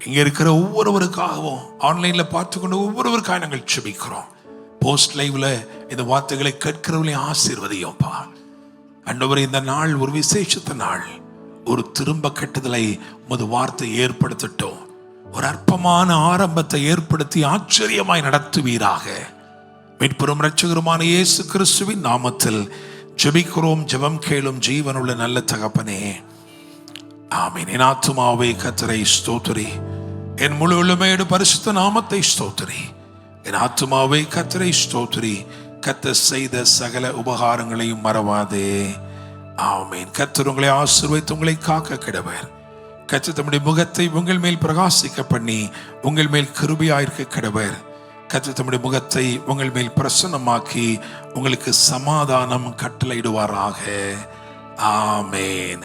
இங்க இருக்கிற ஒவ்வொருவருக்காகவும், ஆன்லைன்ல பார்த்துக்கொண்டு ஒவ்வொருவருக்காக நாங்கள் ஜெபிக்கிறோம். போஸ்ட் லைவ்ல இந்த வார்த்தைகளை கேட்கிறவர்களையும் ஆசீர்வதியோம்ப்பா. ஆண்டவரே, இந்த நாள் ஒரு விசேஷத்த நாள். ஒரு திரும்ப கட்டுதலை உமது வார்த்தை ஏற்படுத்தட்டும். ஒரு அற்பமான ஆரம்பத்தை ஏற்படுத்தி ஆச்சரியமாய் நடத்துவீராக. மீட்பெரும் இரட்சகருமான இயேசு கிறிஸ்துவின் நாமத்தில் ஜெபிக்கிறோம். ஜெபம் கேளும் ஜீவனுள்ள நல்ல தகப்பனே, ஆமென். என் ஆத்துமாவே கர்த்தரை ஸ்தோத்திரி, என் முழு உள்ளமையோடு பரிசுத்த நாமத்தை ஸ்தோத்திரி. என் ஆத்துமாவே கர்த்தரை ஸ்தோத்திரி, கர்த்தர் செய்த சகல உபகாரங்களையும் மறவாதே. ஆமென். கர்த்தர் உங்களை ஆசீர்வதித்து உங்களை காக்க கிடவர். கர்த்தர் தம்முடைய முகத்தை உங்கள் மேல் பிரகாசிக்க பண்ணி உங்கள் மேல் கிருபையாயிருக்க கிடவர். கர்த்தர் தம்முடைய முகத்தை உங்கள் மேல் பிரசன்னமாக்கி உங்களுக்கு சமாதானம் கட்டளையிடுவாராக. ஆமென்.